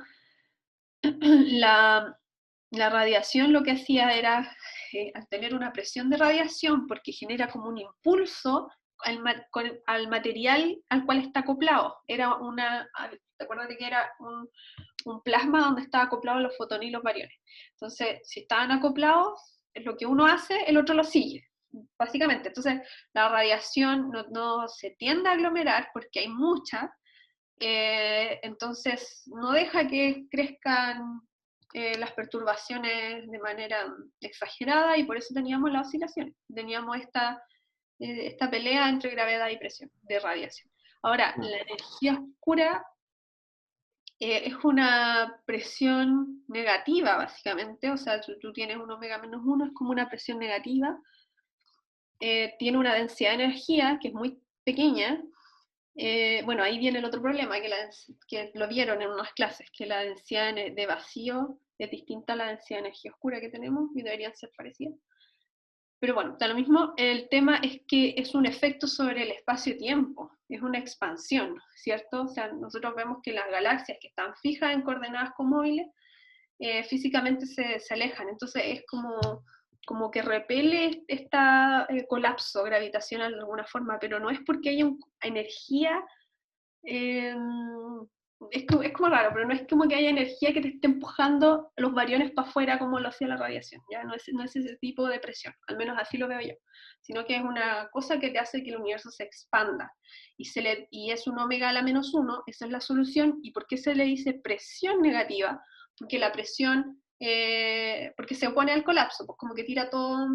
la radiación lo que hacía era, al tener una presión de radiación, porque genera como un impulso al material al cual está acoplado. Era ¿te acuerdas de que era un plasma donde estaban acoplados los fotones y los bariones? Entonces, si estaban acoplados, es lo que uno hace, el otro lo sigue, básicamente. Entonces, la radiación no se tiende a aglomerar porque hay mucha, entonces no deja que crezcan las perturbaciones de manera exagerada, y por eso teníamos las oscilaciones, teníamos esta pelea entre gravedad y presión de radiación. Ahora, la energía oscura es una presión negativa, básicamente, o sea, tú tienes un omega menos 1, es como una presión negativa, tiene una densidad de energía que es muy pequeña. Bueno, ahí viene el otro problema, que lo vieron en unas clases, que la densidad de vacío es distinta a la densidad de energía oscura que tenemos y deberían ser parecidas. Pero bueno, da lo mismo, el tema es que es un efecto sobre el espacio-tiempo, es una expansión, ¿cierto? O sea, nosotros vemos que las galaxias que están fijas en coordenadas móviles, físicamente se alejan, entonces es como que repele este colapso gravitacional de alguna forma, pero no es porque haya energía, eh, es como raro, pero no es como que haya energía que te esté empujando los bariones para afuera como lo hacía la radiación, ¿ya? No es ese tipo de presión, al menos así lo veo yo, sino que es una cosa que te hace que el universo se expanda, y es un omega a la menos 1, esa es la solución. ¿Y por qué se le dice presión negativa? Porque la presión porque se opone al colapso, pues como que tira todo,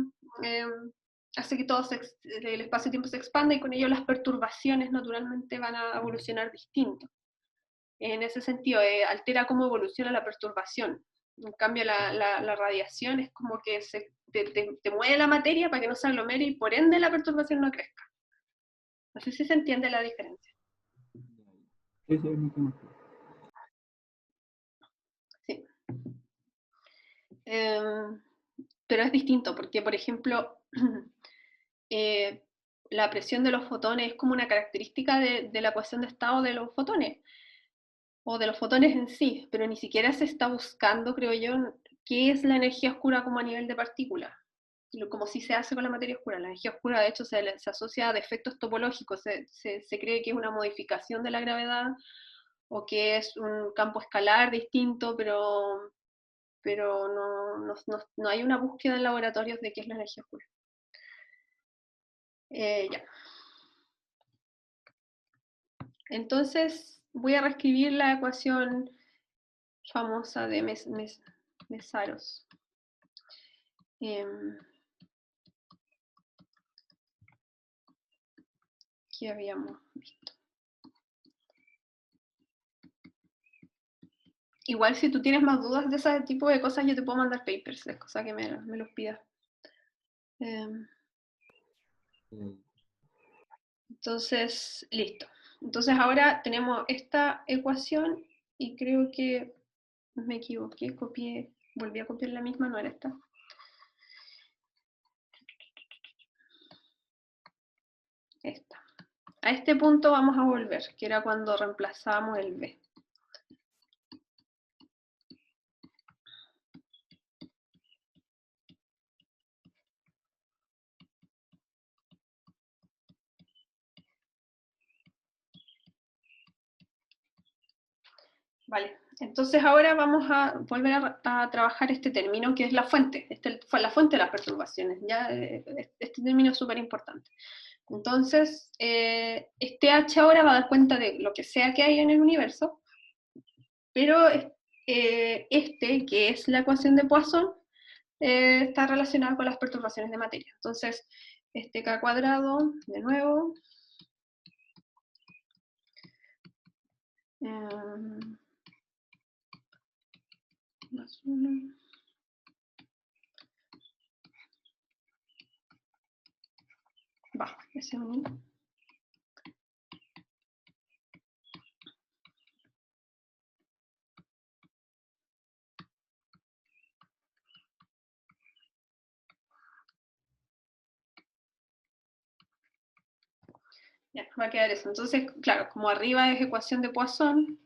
hace que todo el espacio-tiempo se expanda y con ello las perturbaciones naturalmente van a evolucionar distinto. En ese sentido, altera cómo evoluciona la perturbación. En cambio, la radiación es como que te mueve la materia para que no se aglomere y por ende la perturbación no crezca. No sé si se entiende la diferencia. Sí, sí, mucho más. Sí. Pero es distinto, porque, por ejemplo, la presión de los fotones es como una característica de la ecuación de estado de los fotones, o de los fotones en sí, pero ni siquiera se está buscando, creo yo, qué es la energía oscura como a nivel de partícula, como si se hace con la materia oscura. La energía oscura, de hecho, se asocia a defectos topológicos, se cree que es una modificación de la gravedad, o que es un campo escalar distinto, pero no hay una búsqueda en laboratorios de qué es la energía oscura. Ya. Entonces voy a reescribir la ecuación famosa de Mésaros. Que habíamos visto. Igual si tú tienes más dudas de ese tipo de cosas, yo te puedo mandar papers, es cosa que me los pidas. Entonces, listo. Entonces ahora tenemos esta ecuación y creo que me equivoqué, volví a copiar la misma, no era esta. Esta. A este punto vamos a volver, que era cuando reemplazamos el B. Vale, entonces ahora vamos a volver a trabajar este término que es la fuente, la fuente de las perturbaciones. ¿Ya? Este término es súper importante. Entonces, este H ahora va a dar cuenta de lo que sea que hay en el universo, pero que es la ecuación de Poisson, está relacionada con las perturbaciones de materia. Entonces, este K cuadrado, de nuevo, más 1, va, ese es un ya, va a quedar eso. Entonces, claro, como arriba es ecuación de Poisson,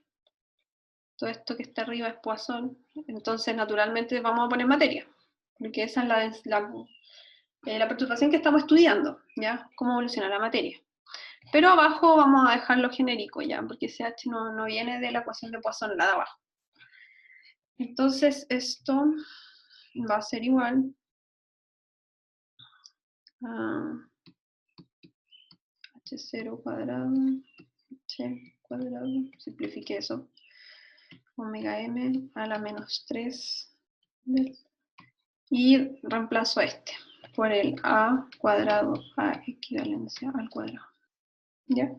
todo esto que está arriba es Poisson, entonces naturalmente vamos a poner materia, porque esa es la perturbación que estamos estudiando, ¿ya? Cómo evoluciona la materia. Pero abajo vamos a dejarlo genérico, ¿ya? Porque ese H no viene de la ecuación de Poisson, la de abajo. Entonces esto va a ser igual a H0 cuadrado, H cuadrado, simplifique eso, omega m a la menos 3 y reemplazo este por el a cuadrado a equivalencia al cuadrado. ¿Ya?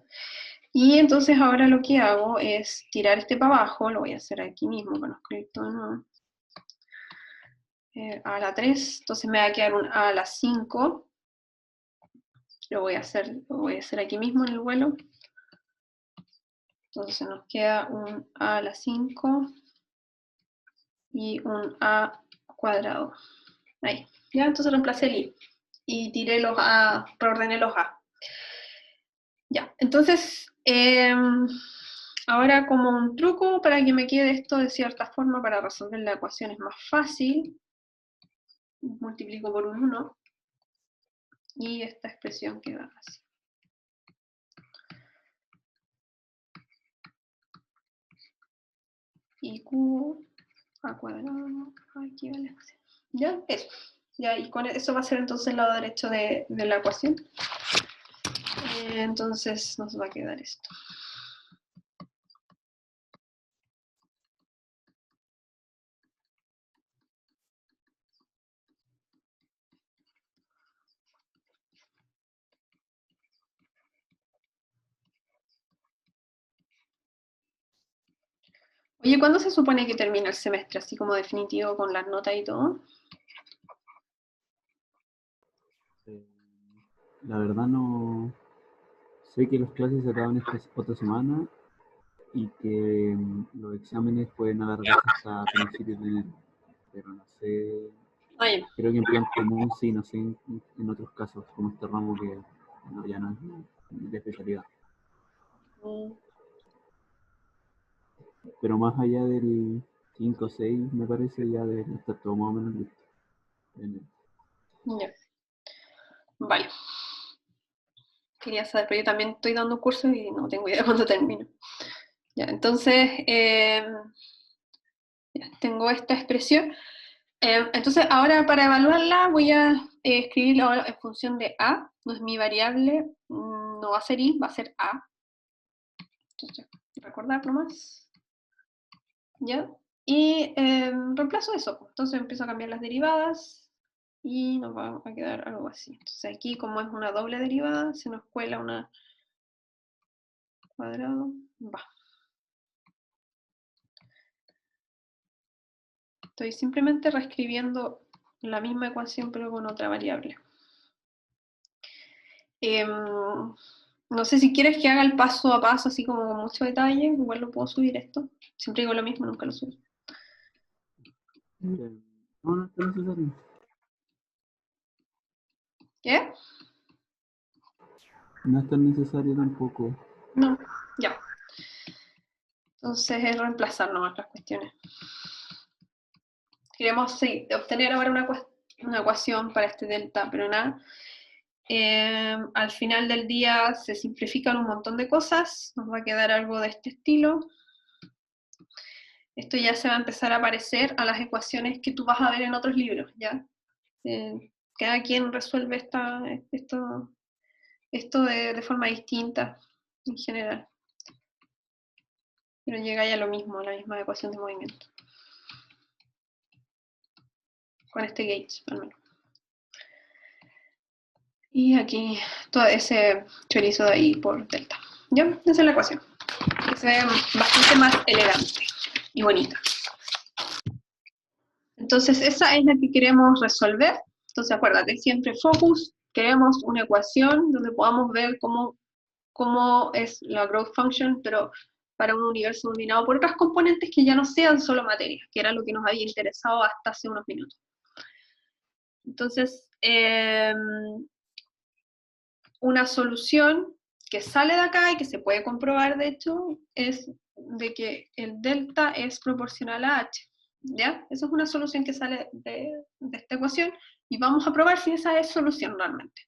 Y entonces ahora lo que hago es tirar este para abajo, lo voy a hacer aquí mismo con los créditos, ¿no? A la 3, entonces me va a quedar un a la 5, lo voy a hacer aquí mismo en el vuelo. Entonces nos queda un a la 5 y un a cuadrado. Ahí. Ya, entonces reemplacé el i y tiré los a, reordené los a. Ya, entonces, ahora como un truco para que me quede esto de cierta forma para resolver la ecuación es más fácil, multiplico por un 1 y esta expresión queda así. Y cubo a cuadrado a equivalencia. ¿Ya? Eso. Ya, y con eso va a ser entonces el lado derecho de la ecuación. Entonces nos va a quedar esto. Oye, ¿cuándo se supone que termina el semestre? Así como definitivo con las notas y todo. La verdad no sé que las clases se acaban esta otra semana y que los exámenes pueden alargarse hasta principios de enero, pero no sé, Ah, ya. creo que en plan común sí, no sé en otros casos, como este ramo que no, ya no es de especialidad. Mm, Pero más allá del 5 o 6, me parece, ya debería estar todo más o menos listo. ya. Vale. Quería saber, pero yo también estoy dando cursos y no tengo idea cuándo termino. Ya, entonces, ya, tengo esta expresión. Entonces, ahora para evaluarla voy a escribirla ahora en función de A. No es mi variable, no va a ser I, va a ser A. Entonces, recordar nomás. ¿Ya? Y reemplazo eso. Entonces empiezo a cambiar las derivadas y nos va a quedar algo así. Entonces aquí, como es una doble derivada, se nos cuela una cuadrado. Va. Estoy simplemente reescribiendo la misma ecuación pero con otra variable. No sé si quieres que haga el paso a paso así como con mucho detalle, igual lo puedo subir esto. Siempre digo lo mismo, nunca lo subo. No, no está necesario. ¿Qué? No es tan necesario tampoco. No, ya. Entonces es reemplazar nomás las cuestiones. Queremos obtener ahora una ecuación para este delta, pero nada. Al final del día se simplifican un montón de cosas, nos va a quedar algo de este estilo. Esto ya se va a empezar a parecer a las ecuaciones que tú vas a ver en otros libros, ¿ya? Cada quien resuelve esto de forma distinta en general. Pero llega ya a lo mismo, a la misma ecuación de movimiento. Con este gauge, al menos. Y aquí todo ese chorizo de ahí por delta. ¿Ya? Esa es la ecuación. Que se ve bastante más elegante y bonita. Entonces esa es la que queremos resolver. Entonces acuérdate, siempre focus, queremos una ecuación donde podamos ver cómo es la growth function, pero para un universo dominado por otras componentes que ya no sean solo materia, que era lo que nos había interesado hasta hace unos minutos. Entonces, una solución que sale de acá y que se puede comprobar, de hecho, es de que el delta es proporcional a h. ¿Ya? Esa es una solución que sale de esta ecuación y vamos a probar si esa es solución realmente.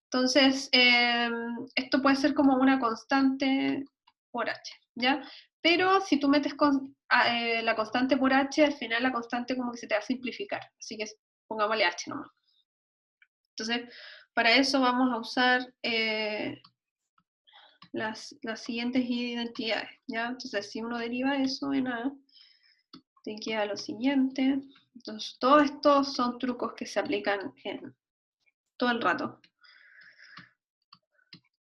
Entonces, esto puede ser como una constante por h, ¿ya? Pero si tú metes la constante por h, al final la constante como que se te va a simplificar. Así que pongámosle h nomás. Entonces, para eso vamos a usar las siguientes identidades, ¿ya? Entonces, si uno deriva eso en A, te queda lo siguiente. Entonces, todos estos son trucos que se aplican todo el rato.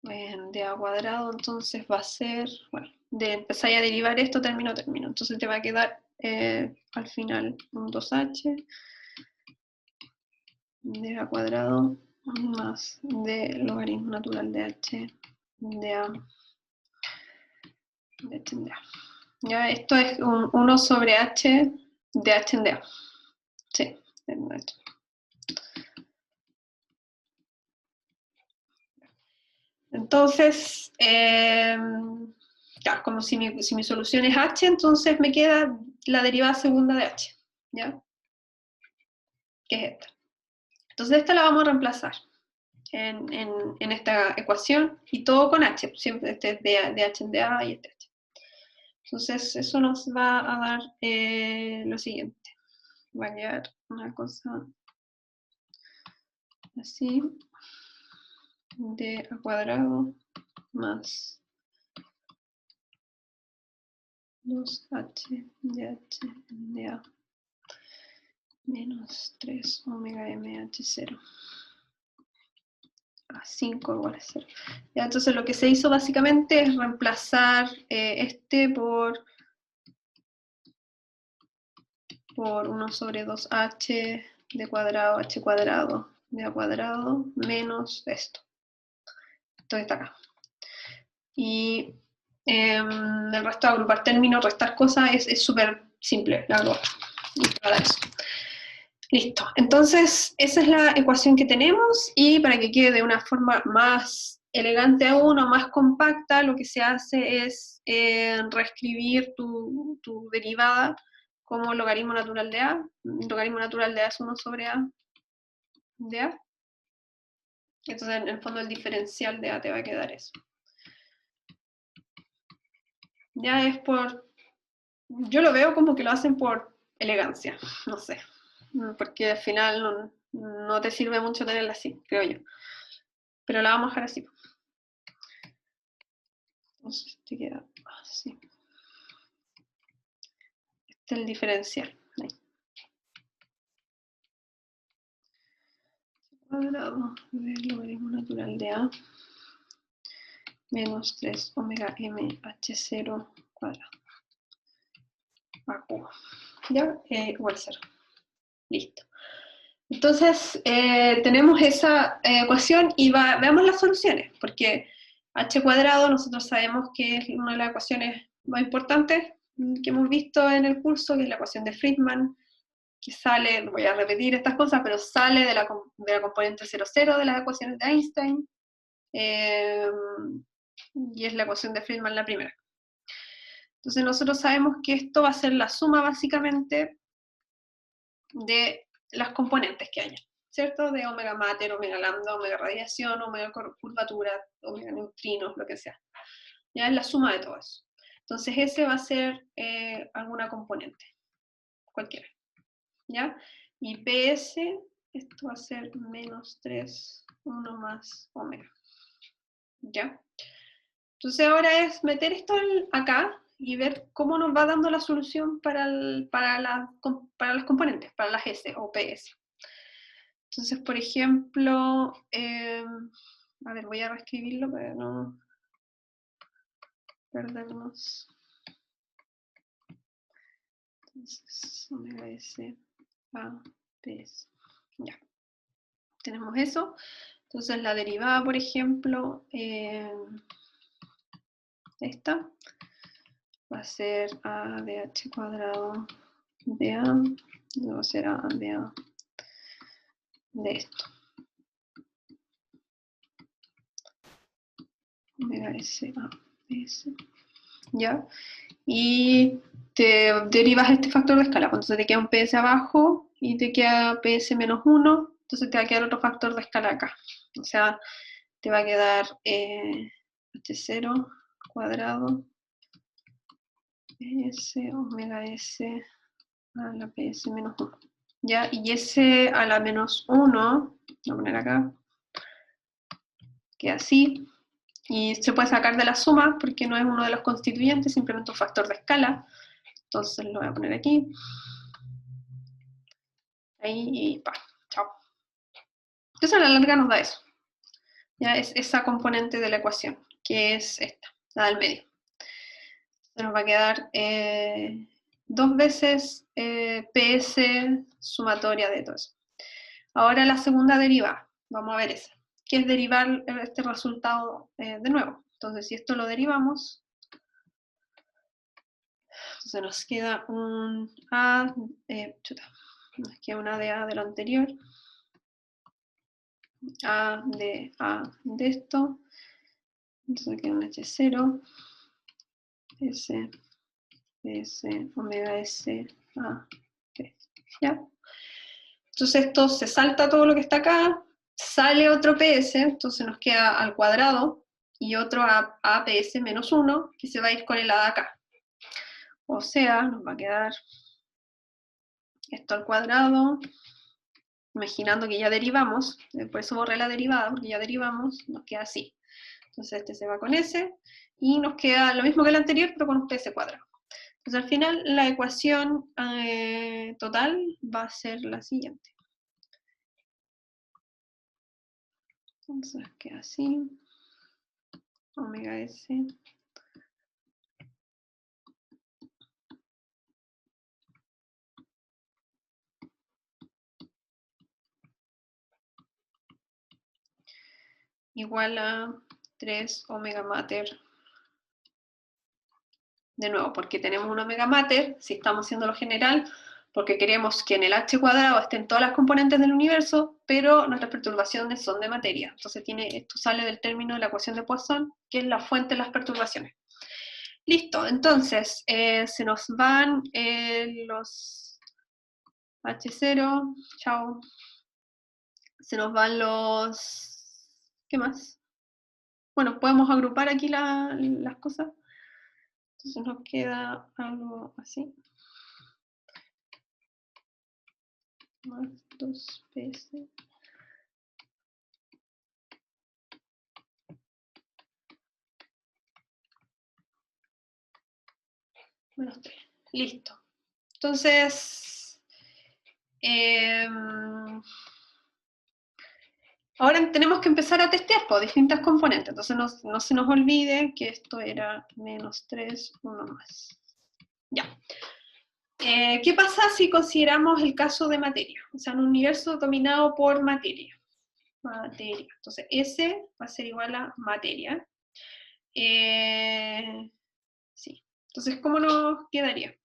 De A cuadrado, entonces va a ser, bueno, de empezar a derivar esto, termino. Entonces te va a quedar al final un 2h de A cuadrado más de logaritmo natural de h de A de h en A. Ya, esto es un 1 sobre h de h en A. Sí, entonces, ya, como si mi solución es h, entonces me queda la derivada segunda de h, ¿ya? Que es esta. Entonces esta la vamos a reemplazar en esta ecuación y todo con h, siempre este es de h en A y este h. Entonces eso nos va a dar lo siguiente. Va a quedar una cosa así, de A cuadrado más 2h de h de A menos 3 omega mh0 a 5 igual a 0. Ya, entonces lo que se hizo básicamente es reemplazar este por por 1 sobre 2h d cuadrado, h cuadrado, de a cuadrado, menos esto. Esto está acá. Y el resto de agrupar términos, restar cosas, es súper simple, la verdad. Listo. Entonces, esa es la ecuación que tenemos, y para que quede de una forma más elegante aún o más compacta, lo que se hace es reescribir tu derivada como logaritmo natural de A. El logaritmo natural de A es 1 sobre A de A. Entonces, en el fondo, el diferencial de A te va a quedar eso. Ya es por... Yo lo veo como que lo hacen por elegancia, no sé. Porque al final no te sirve mucho tenerla así, creo yo. Pero la vamos a dejar así. Entonces te queda así. Este es el diferencial. Ahí. Cuadrado del logaritmo natural de A menos 3 omega m h0 cuadrado. A cubo. ¿Ya? Igual 0. Listo. Entonces, tenemos esa ecuación y veamos las soluciones, porque h cuadrado nosotros sabemos que es una de las ecuaciones más importantes que hemos visto en el curso, que es la ecuación de Friedman, que sale, voy a repetir estas cosas, pero sale de la componente 0,0 de las ecuaciones de Einstein, y es la ecuación de Friedman la primera. Entonces nosotros sabemos que esto va a ser la suma básicamente de las componentes que haya, ¿cierto? De omega mater, omega lambda, omega radiación, omega curvatura, omega neutrinos, lo que sea. Ya es la suma de todo eso. Entonces ese va a ser alguna componente, cualquiera. ¿Ya? Y PS, esto va a ser menos 3, 1 más omega. ¿Ya? Entonces ahora es meter esto acá y ver cómo nos va dando la solución para las componentes, para las S o PS. Entonces, por ejemplo, a ver, voy a reescribirlo para no perdernos. Entonces, omega S a PS. Ya. Tenemos eso. Entonces, la derivada, por ejemplo, esta va a ser a de h cuadrado de a, va a ser a de a de esto. Omega S a PS. ¿Ya? Y te derivas este factor de escala. Entonces te queda un PS abajo y te queda PS menos 1. Entonces te va a quedar otro factor de escala acá. O sea, te va a quedar H0 cuadrado PS omega S a la PS menos 1. ¿Ya? Y S a la menos 1, voy a poner acá, queda así. Y se puede sacar de la suma porque no es uno de los constituyentes, simplemente un factor de escala. Entonces lo voy a poner aquí. Ahí y pa, chao. Entonces a la larga nos da eso. Ya es esa componente de la ecuación, que es esta, la del medio. Se nos va a quedar 2 veces PS sumatoria de todo eso. Ahora la segunda derivada, vamos a ver esa, que es derivar este resultado de nuevo. Entonces si esto lo derivamos, entonces nos queda un A, nos queda una de A de lo anterior, A de esto, entonces queda un H0, S, omega S, A, T, ¿ya? Entonces esto se salta todo lo que está acá, sale otro PS, entonces nos queda al cuadrado, y otro a PS menos 1, que se va a ir con el A de acá. O sea, nos va a quedar esto al cuadrado, imaginando que ya derivamos, por eso borré la derivada, porque ya derivamos, nos queda así. Entonces este se va con ese, y nos queda lo mismo que el anterior, pero con un PS cuadrado. Entonces al final la ecuación total va a ser la siguiente. Entonces queda así, omega S igual a 3 omega mater. De nuevo, porque tenemos un omega mater, si estamos haciendo lo general, porque queremos que en el h cuadrado estén todas las componentes del universo, pero nuestras perturbaciones son de materia. Entonces esto sale del término de la ecuación de Poisson, que es la fuente de las perturbaciones. Listo, entonces se nos van los H0, chao. Se nos van los... ¿Qué más? Bueno, podemos agrupar aquí las cosas. Entonces nos queda algo así. Más 2PS. Menos 3. Listo. Entonces, ahora tenemos que empezar a testear por distintas componentes. Entonces no se nos olvide que esto era menos 3, 1 más. Ya. ¿Qué pasa si consideramos el caso de materia? O sea, un universo dominado por materia. Materia. Entonces, S va a ser igual a materia. Sí. Entonces, ¿cómo nos quedaría?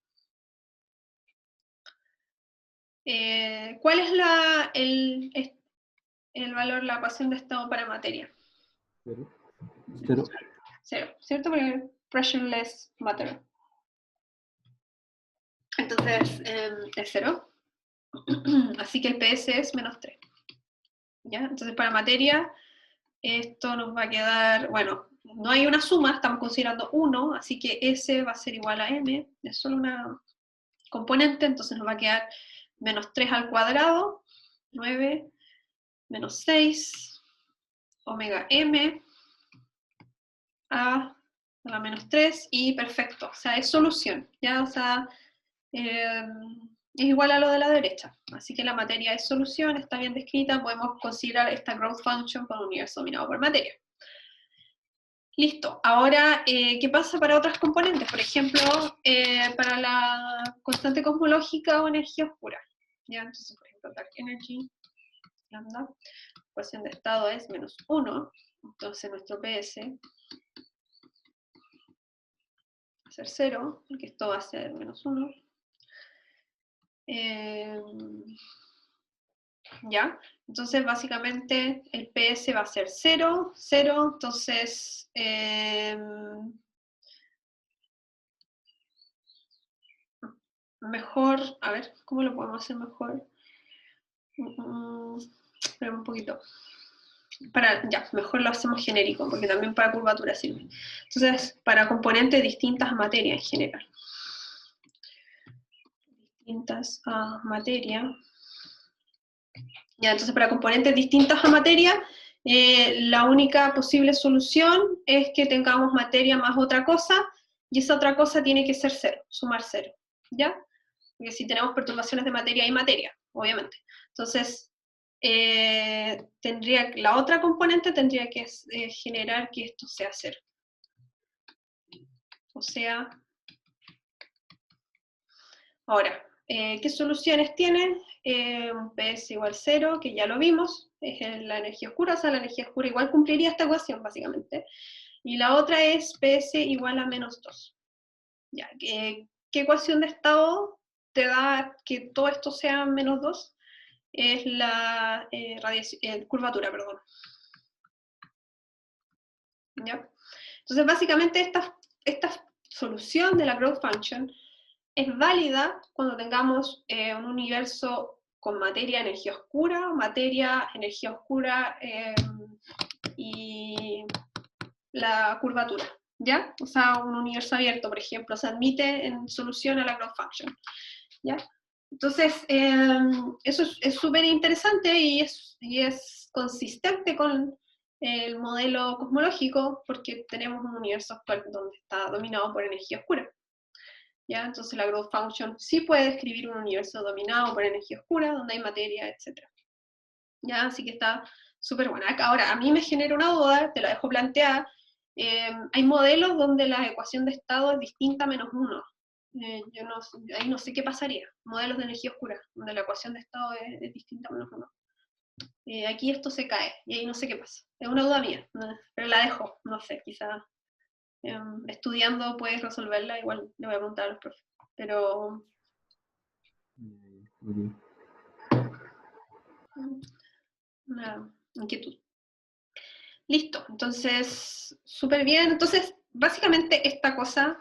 ¿Cuál es el valor, la ecuación de estado para materia? Cero. Cero, ¿cierto? Porque pressureless matter. Entonces, es cero. Así que el PS es menos 3. ¿Ya? Entonces, para materia, esto nos va a quedar, bueno, no hay una suma, estamos considerando 1, así que S va a ser igual a M, es solo una componente, entonces nos va a quedar menos 3 al cuadrado, 9, menos 6, omega M, a la menos 3, y perfecto, o sea, es solución, ¿ya? O sea, es igual a lo de la derecha, así que la materia es solución, está bien descrita, podemos considerar esta growth function para un universo dominado por materia. Listo, ahora, ¿qué pasa para otras componentes? Por ejemplo, para la constante cosmológica o energía oscura. ¿Ya? Entonces, por ejemplo, dark energy, lambda, ecuación de estado es menos 1, entonces nuestro PS va a ser 0, porque esto va a ser menos 1. ¿Ya? Entonces, básicamente, el PS va a ser 0, 0, entonces... mejor, a ver, ¿cómo lo podemos hacer mejor? Espera un poquito. Ya, mejor lo hacemos genérico, porque también para curvatura sirve. Entonces, para componentes distintas a materia en general. Distintas a materia. Ya, entonces para componentes distintas a materia, la única posible solución es que tengamos materia más otra cosa, y esa otra cosa tiene que ser 0, sumar 0, ¿ya? Porque si tenemos perturbaciones de materia, hay materia, obviamente. Entonces, la otra componente tendría que generar que esto sea 0. O sea, ahora, ¿qué soluciones tiene? Un PS igual 0, que ya lo vimos, es la energía oscura, o sea, la energía oscura igual cumpliría esta ecuación, básicamente. Y la otra es PS igual a menos 2. Ya, ¿qué ecuación de estado te da que todo esto sea menos 2? Es la curvatura, perdón. ¿Ya? Entonces, básicamente, esta solución de la growth function es válida cuando tengamos un universo con materia, energía oscura, y la curvatura, ¿ya? O sea, un universo abierto, por ejemplo, se admite en solución a la growth function, ¿ya? Entonces, eso es súper interesante y es consistente con el modelo cosmológico porque tenemos un universo actual donde está dominado por energía oscura. ¿Ya? Entonces la growth function sí puede describir un universo dominado por energía oscura, donde hay materia, etc. ¿Ya? Así que está súper buena. Ahora, a mí me genera una duda, te la dejo planteada. Hay modelos donde la ecuación de estado es distinta a menos 1. Ahí no sé qué pasaría. Modelos de energía oscura, donde la ecuación de estado es distinta a menos 1. aquí esto se cae, y ahí no sé qué pasa. Es una duda mía, pero la dejo, no sé, quizás estudiando puedes resolverla, igual le voy a preguntar a los profes. Pero una inquietud. Listo, entonces, súper bien. Entonces, básicamente esta cosa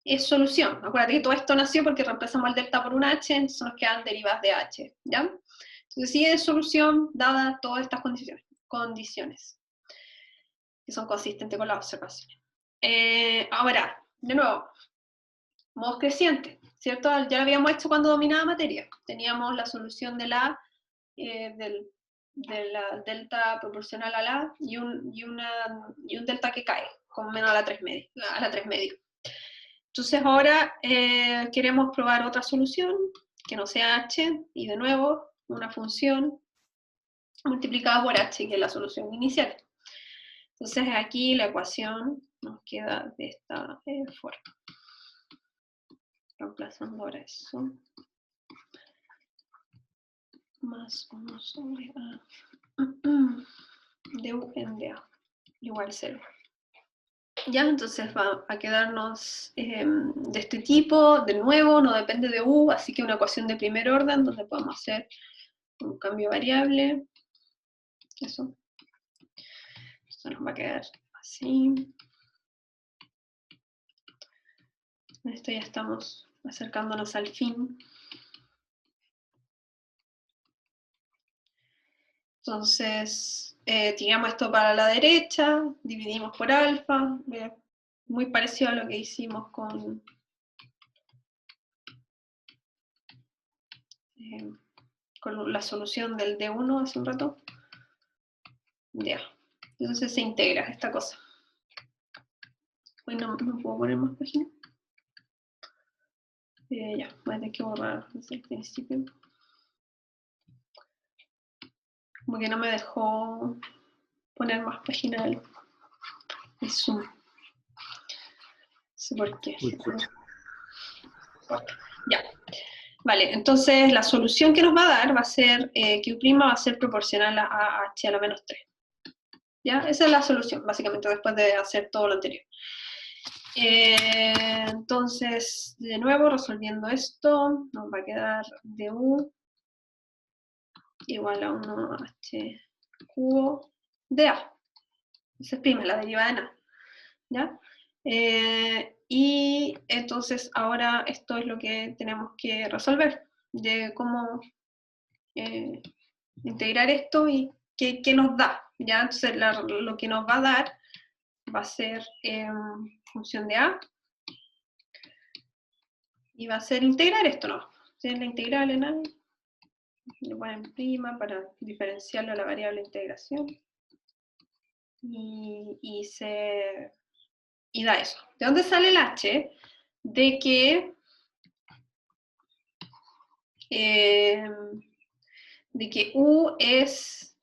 es solución. Acuérdate que todo esto nació porque reemplazamos el delta por un h, entonces nos quedan derivadas de h, ¿ya? Entonces sí es solución dada todas estas condiciones que son consistentes con las observaciones. Ahora, de nuevo, modos crecientes, ¿cierto? Ya lo habíamos hecho cuando dominaba materia. Teníamos la solución de la de la delta proporcional a la y un delta que cae, con menos a la 3 medio. Entonces ahora queremos probar otra solución, que no sea h, y de nuevo una función multiplicada por h, que es la solución inicial. Entonces aquí la ecuación nos queda de esta forma. Reemplazando ahora eso. Más 1 sobre a de u en de a igual 0. Ya, entonces va a quedarnos de este tipo, de nuevo, no depende de u, así que una ecuación de primer orden donde podemos hacer un cambio variable. Eso. Entonces nos va a quedar así. Esto ya estamos acercándonos al fin. Entonces, tiramos esto para la derecha, dividimos por alfa, muy parecido a lo que hicimos con la solución del D1 hace un rato. Ya, entonces se integra esta cosa. Hoy no puedo poner más páginas. Ya, voy a tener que borrar desde el principio. Como que no me dejó poner más páginas de Zoom. No sé por qué. Ya. Vale, entonces la solución que nos va a dar va a ser, Q' va a ser proporcional a h a la menos 3. ¿Ya? Esa es la solución, básicamente, después de hacer todo lo anterior. Entonces, de nuevo, resolviendo esto, nos va a quedar du igual a 1h cubo de a. Se exprime la derivada en a. ¿Ya? Y entonces ahora esto es lo que tenemos que resolver, de cómo integrar esto y qué nos da. ¿Ya? Entonces lo que nos va a dar va a ser función de a, y va a ser integrar esto, ¿no? Entonces la integral en a, le ponen prima para diferenciarlo a la variable integración, y da eso. ¿De dónde sale el h? De que u es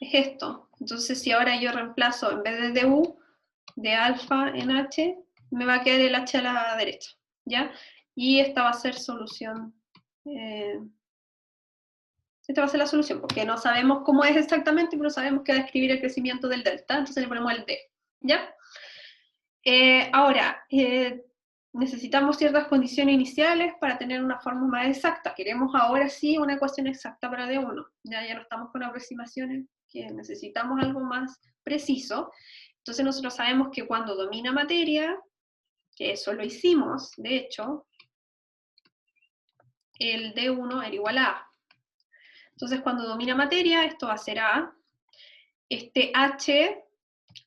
esto. Entonces si ahora yo reemplazo, en vez de du, de alfa en h, me va a quedar el h a la derecha, ¿ya? Y esta va a ser solución, esta va a ser la solución, porque no sabemos cómo es exactamente, pero sabemos que va a describir el crecimiento del delta, entonces le ponemos el d, ¿ya? Ahora, necesitamos ciertas condiciones iniciales para tener una forma más exacta. Queremos ahora sí una ecuación exacta para D1. Ya no estamos con aproximaciones, que necesitamos algo más preciso. Entonces nosotros sabemos que cuando domina materia, que eso lo hicimos, de hecho, el D1 era igual a A. Entonces cuando domina materia, esto va a ser A. Este H,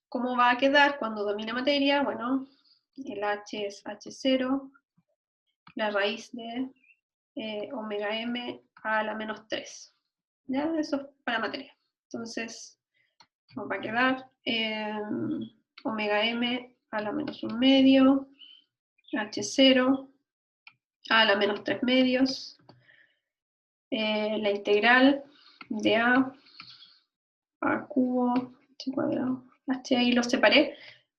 ¿cómo va a quedar cuando domina materia? Bueno, el H es H0, la raíz de omega m a la menos 3. ¿Ya? Eso es para materia. Entonces, nos va a quedar omega m a la menos 1 medio, H0 a la menos 3 medios, la integral de a cubo, h cuadrado, h ahí lo separé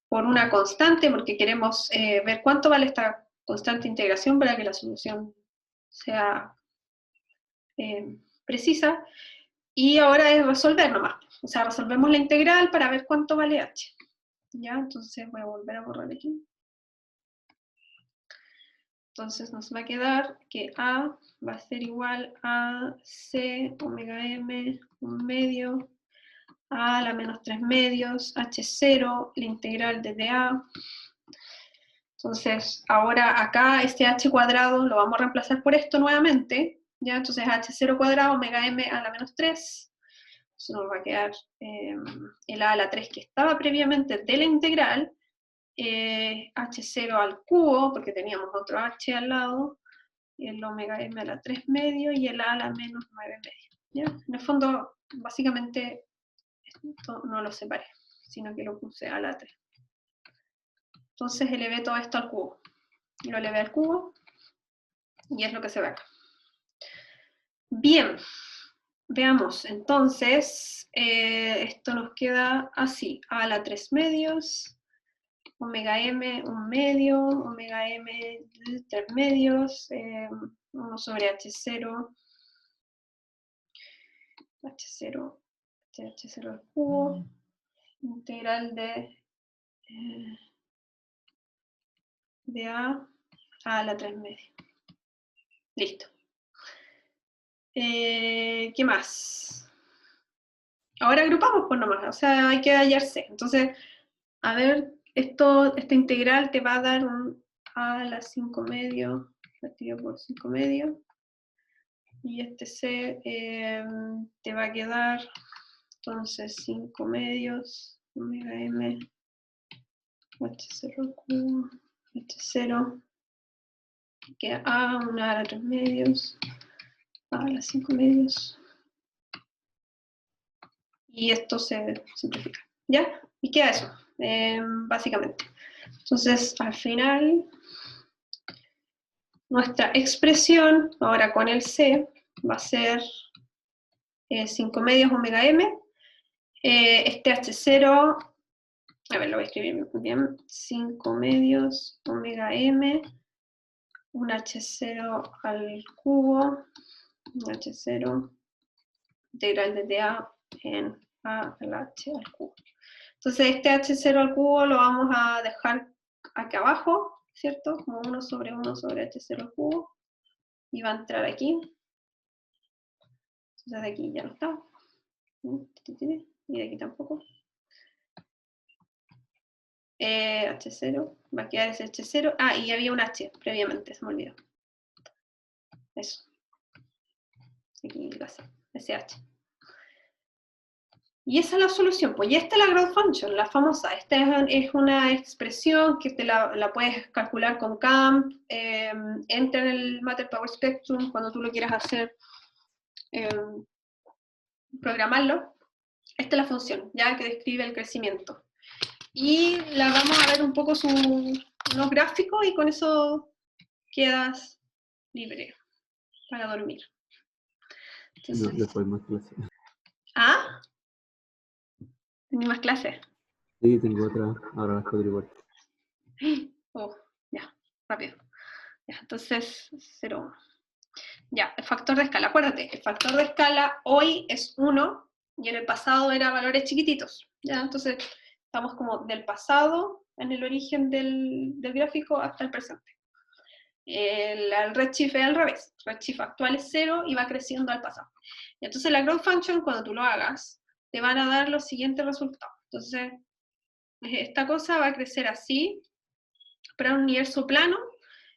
por una constante, porque queremos ver cuánto vale esta constante integración para que la solución sea precisa, y ahora es resolver nomás. O sea, resolvemos la integral para ver cuánto vale h. ¿Ya? Entonces voy a volver a borrar aquí. Entonces nos va a quedar que A va a ser igual a C omega m, un medio, A a la menos 3 medios, H0, la integral desde A. Entonces, ahora acá este h cuadrado lo vamos a reemplazar por esto nuevamente, ¿ya? Entonces h0 cuadrado, omega m a la menos 3. Entonces nos va a quedar el a la 3 que estaba previamente de la integral, h0 al cubo, porque teníamos otro h al lado, y el omega m a la 3 medio, y el a la menos 9 medio, ¿ya? En el fondo, básicamente, esto no lo separé, sino que lo puse a la 3. Entonces elevé todo esto al cubo. Lo elevé al cubo, y es lo que se ve acá. Bien, veamos, entonces, esto nos queda así, a la 3 medios, omega m 1 medio, omega m 3 medios, 1 sobre h0, h0 al cubo, integral de a la 3 medios. Listo. ¿Qué más? Ahora agrupamos por nomás, o sea, hay que hallarse. Entonces, a ver, esta integral te va a dar un a la 5 medio, partido por 5 medio, y este c te va a quedar, entonces, 5 medios, omega m, h0 al cubo, h0, queda a, una a la 3 medios, a la 5 medios, y esto se simplifica, ¿ya? Y queda eso, básicamente. Entonces, al final, nuestra expresión, ahora con el c, va a ser 5 medios omega m. Este h0, a ver, lo voy a escribir muy bien, 5 medios omega m, un h0 al cubo, un h0, integral desde a en a al h al cubo. Entonces este h0 al cubo lo vamos a dejar aquí abajo, ¿cierto? Como 1 sobre h0 al cubo, y va a entrar aquí. Entonces de aquí ya no está. Y de aquí tampoco. H0, va a quedar ese H0. Ah, y había un H previamente, se me olvidó. Eso. Aquí ese H. Y esa es la solución, pues, y esta es la growth function, la famosa. Esta es una expresión que te la puedes calcular con CAMP, entra en el Matter Power Spectrum cuando tú lo quieras hacer, programarlo. Esta es la función, ya que describe el crecimiento. Y la vamos a ver un poco unos gráficos, y con eso quedas libre para dormir. Entonces, No, después más clases. ¿Ah? ¿Tengo más clases? Sí, tengo otra, ahora a las 4:15. Oh, ya, rápido. Ya, entonces, 0,1. Ya, el factor de escala. Acuérdate, el factor de escala hoy es 1, y en el pasado era valores chiquititos. Ya, entonces, estamos como del pasado, en el origen del gráfico, hasta el presente. El redshift es al revés. El redshift actual es 0 y va creciendo al pasado. Y entonces la growth function, cuando tú lo hagas, te van a dar los siguientes resultados. Entonces, esta cosa va a crecer así, para un universo plano,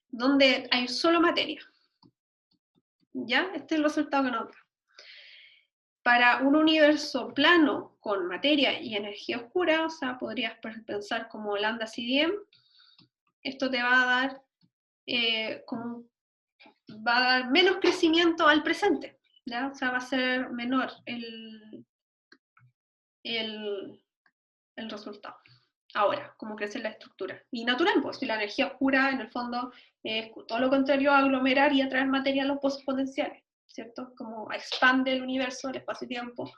donde hay solo materia. ¿Ya? Este es el resultado que nos da. Para un universo plano con materia y energía oscura, o sea, podrías pensar como lambda CDM, esto te va a dar va a dar menos crecimiento al presente, ¿ya? O sea, va a ser menor el resultado. Ahora, cómo crece la estructura. Y natural, pues, si la energía oscura, en el fondo, es todo lo contrario a aglomerar y atraer materia a los pozos potenciales, ¿cierto? Como expande el universo, el espacio-tiempo.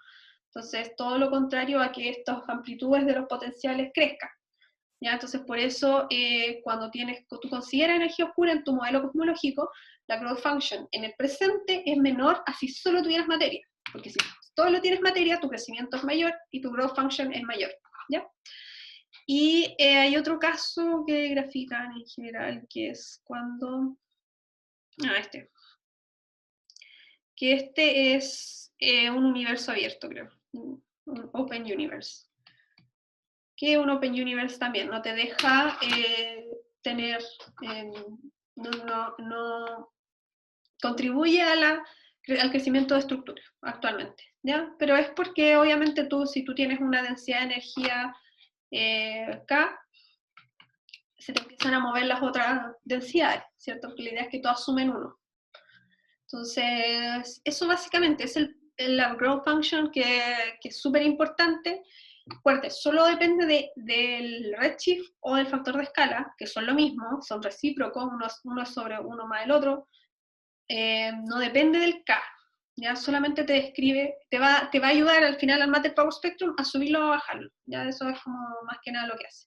Entonces, todo lo contrario a que estas amplitudes de los potenciales crezcan. ¿ya? Entonces, por eso, cuando tú consideras energía oscura en tu modelo cosmológico, la growth function en el presente es menor a si solo tuvieras materia, porque si solo tienes materia, tu crecimiento es mayor y tu growth function es mayor, ¿ya? Y hay otro caso que grafican en general, que es cuando... que este es un universo abierto, creo, un open universe. Que un open universe también no te deja tener, no contribuye al crecimiento de estructuras actualmente, ¿ya? Pero es porque obviamente si tú tienes una densidad de energía K, se te empiezan a mover las otras densidades, ¿cierto? Porque la idea es que todas sumen 1. Entonces, eso básicamente es la growth function que es súper importante. Fuerte, solo depende del redshift o del factor de escala, que son lo mismo, son recíprocos, uno es sobre uno más el otro. No depende del K, ya solamente te describe, te va a ayudar al final al Matter Power Spectrum a subirlo o a bajarlo, ya eso es como más que nada lo que hace.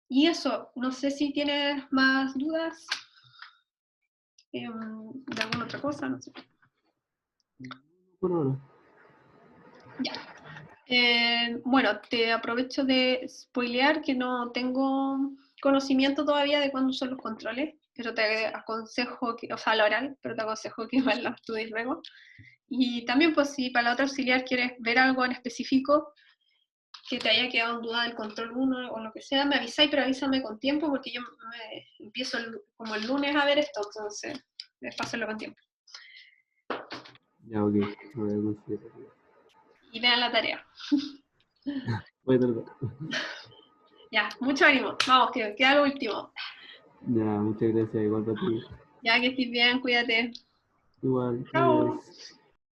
Y eso, no sé si tienes más dudas de alguna otra cosa, no sé. Por ahora. Ya. Bueno, te aprovecho de spoilear que no tengo conocimiento todavía de cuándo son los controles, pero te aconsejo que, o sea, la oral, pero te aconsejo que igual lo estudies luego. Y también, pues, si para la otra auxiliar quieres ver algo en específico que te haya quedado en duda del control 1 o lo que sea, me avisáis, pero avísame con tiempo porque yo empiezo como el lunes a ver esto, entonces es hacerlo con tiempo. Ya, ok, lo voy a considerar. Y vean la tarea. Voy a tratar. Ya, mucho ánimo. Vamos, que queda lo último. Ya, muchas gracias, igual para ti. Ya que estés bien, cuídate. Igual, Chao. adiós.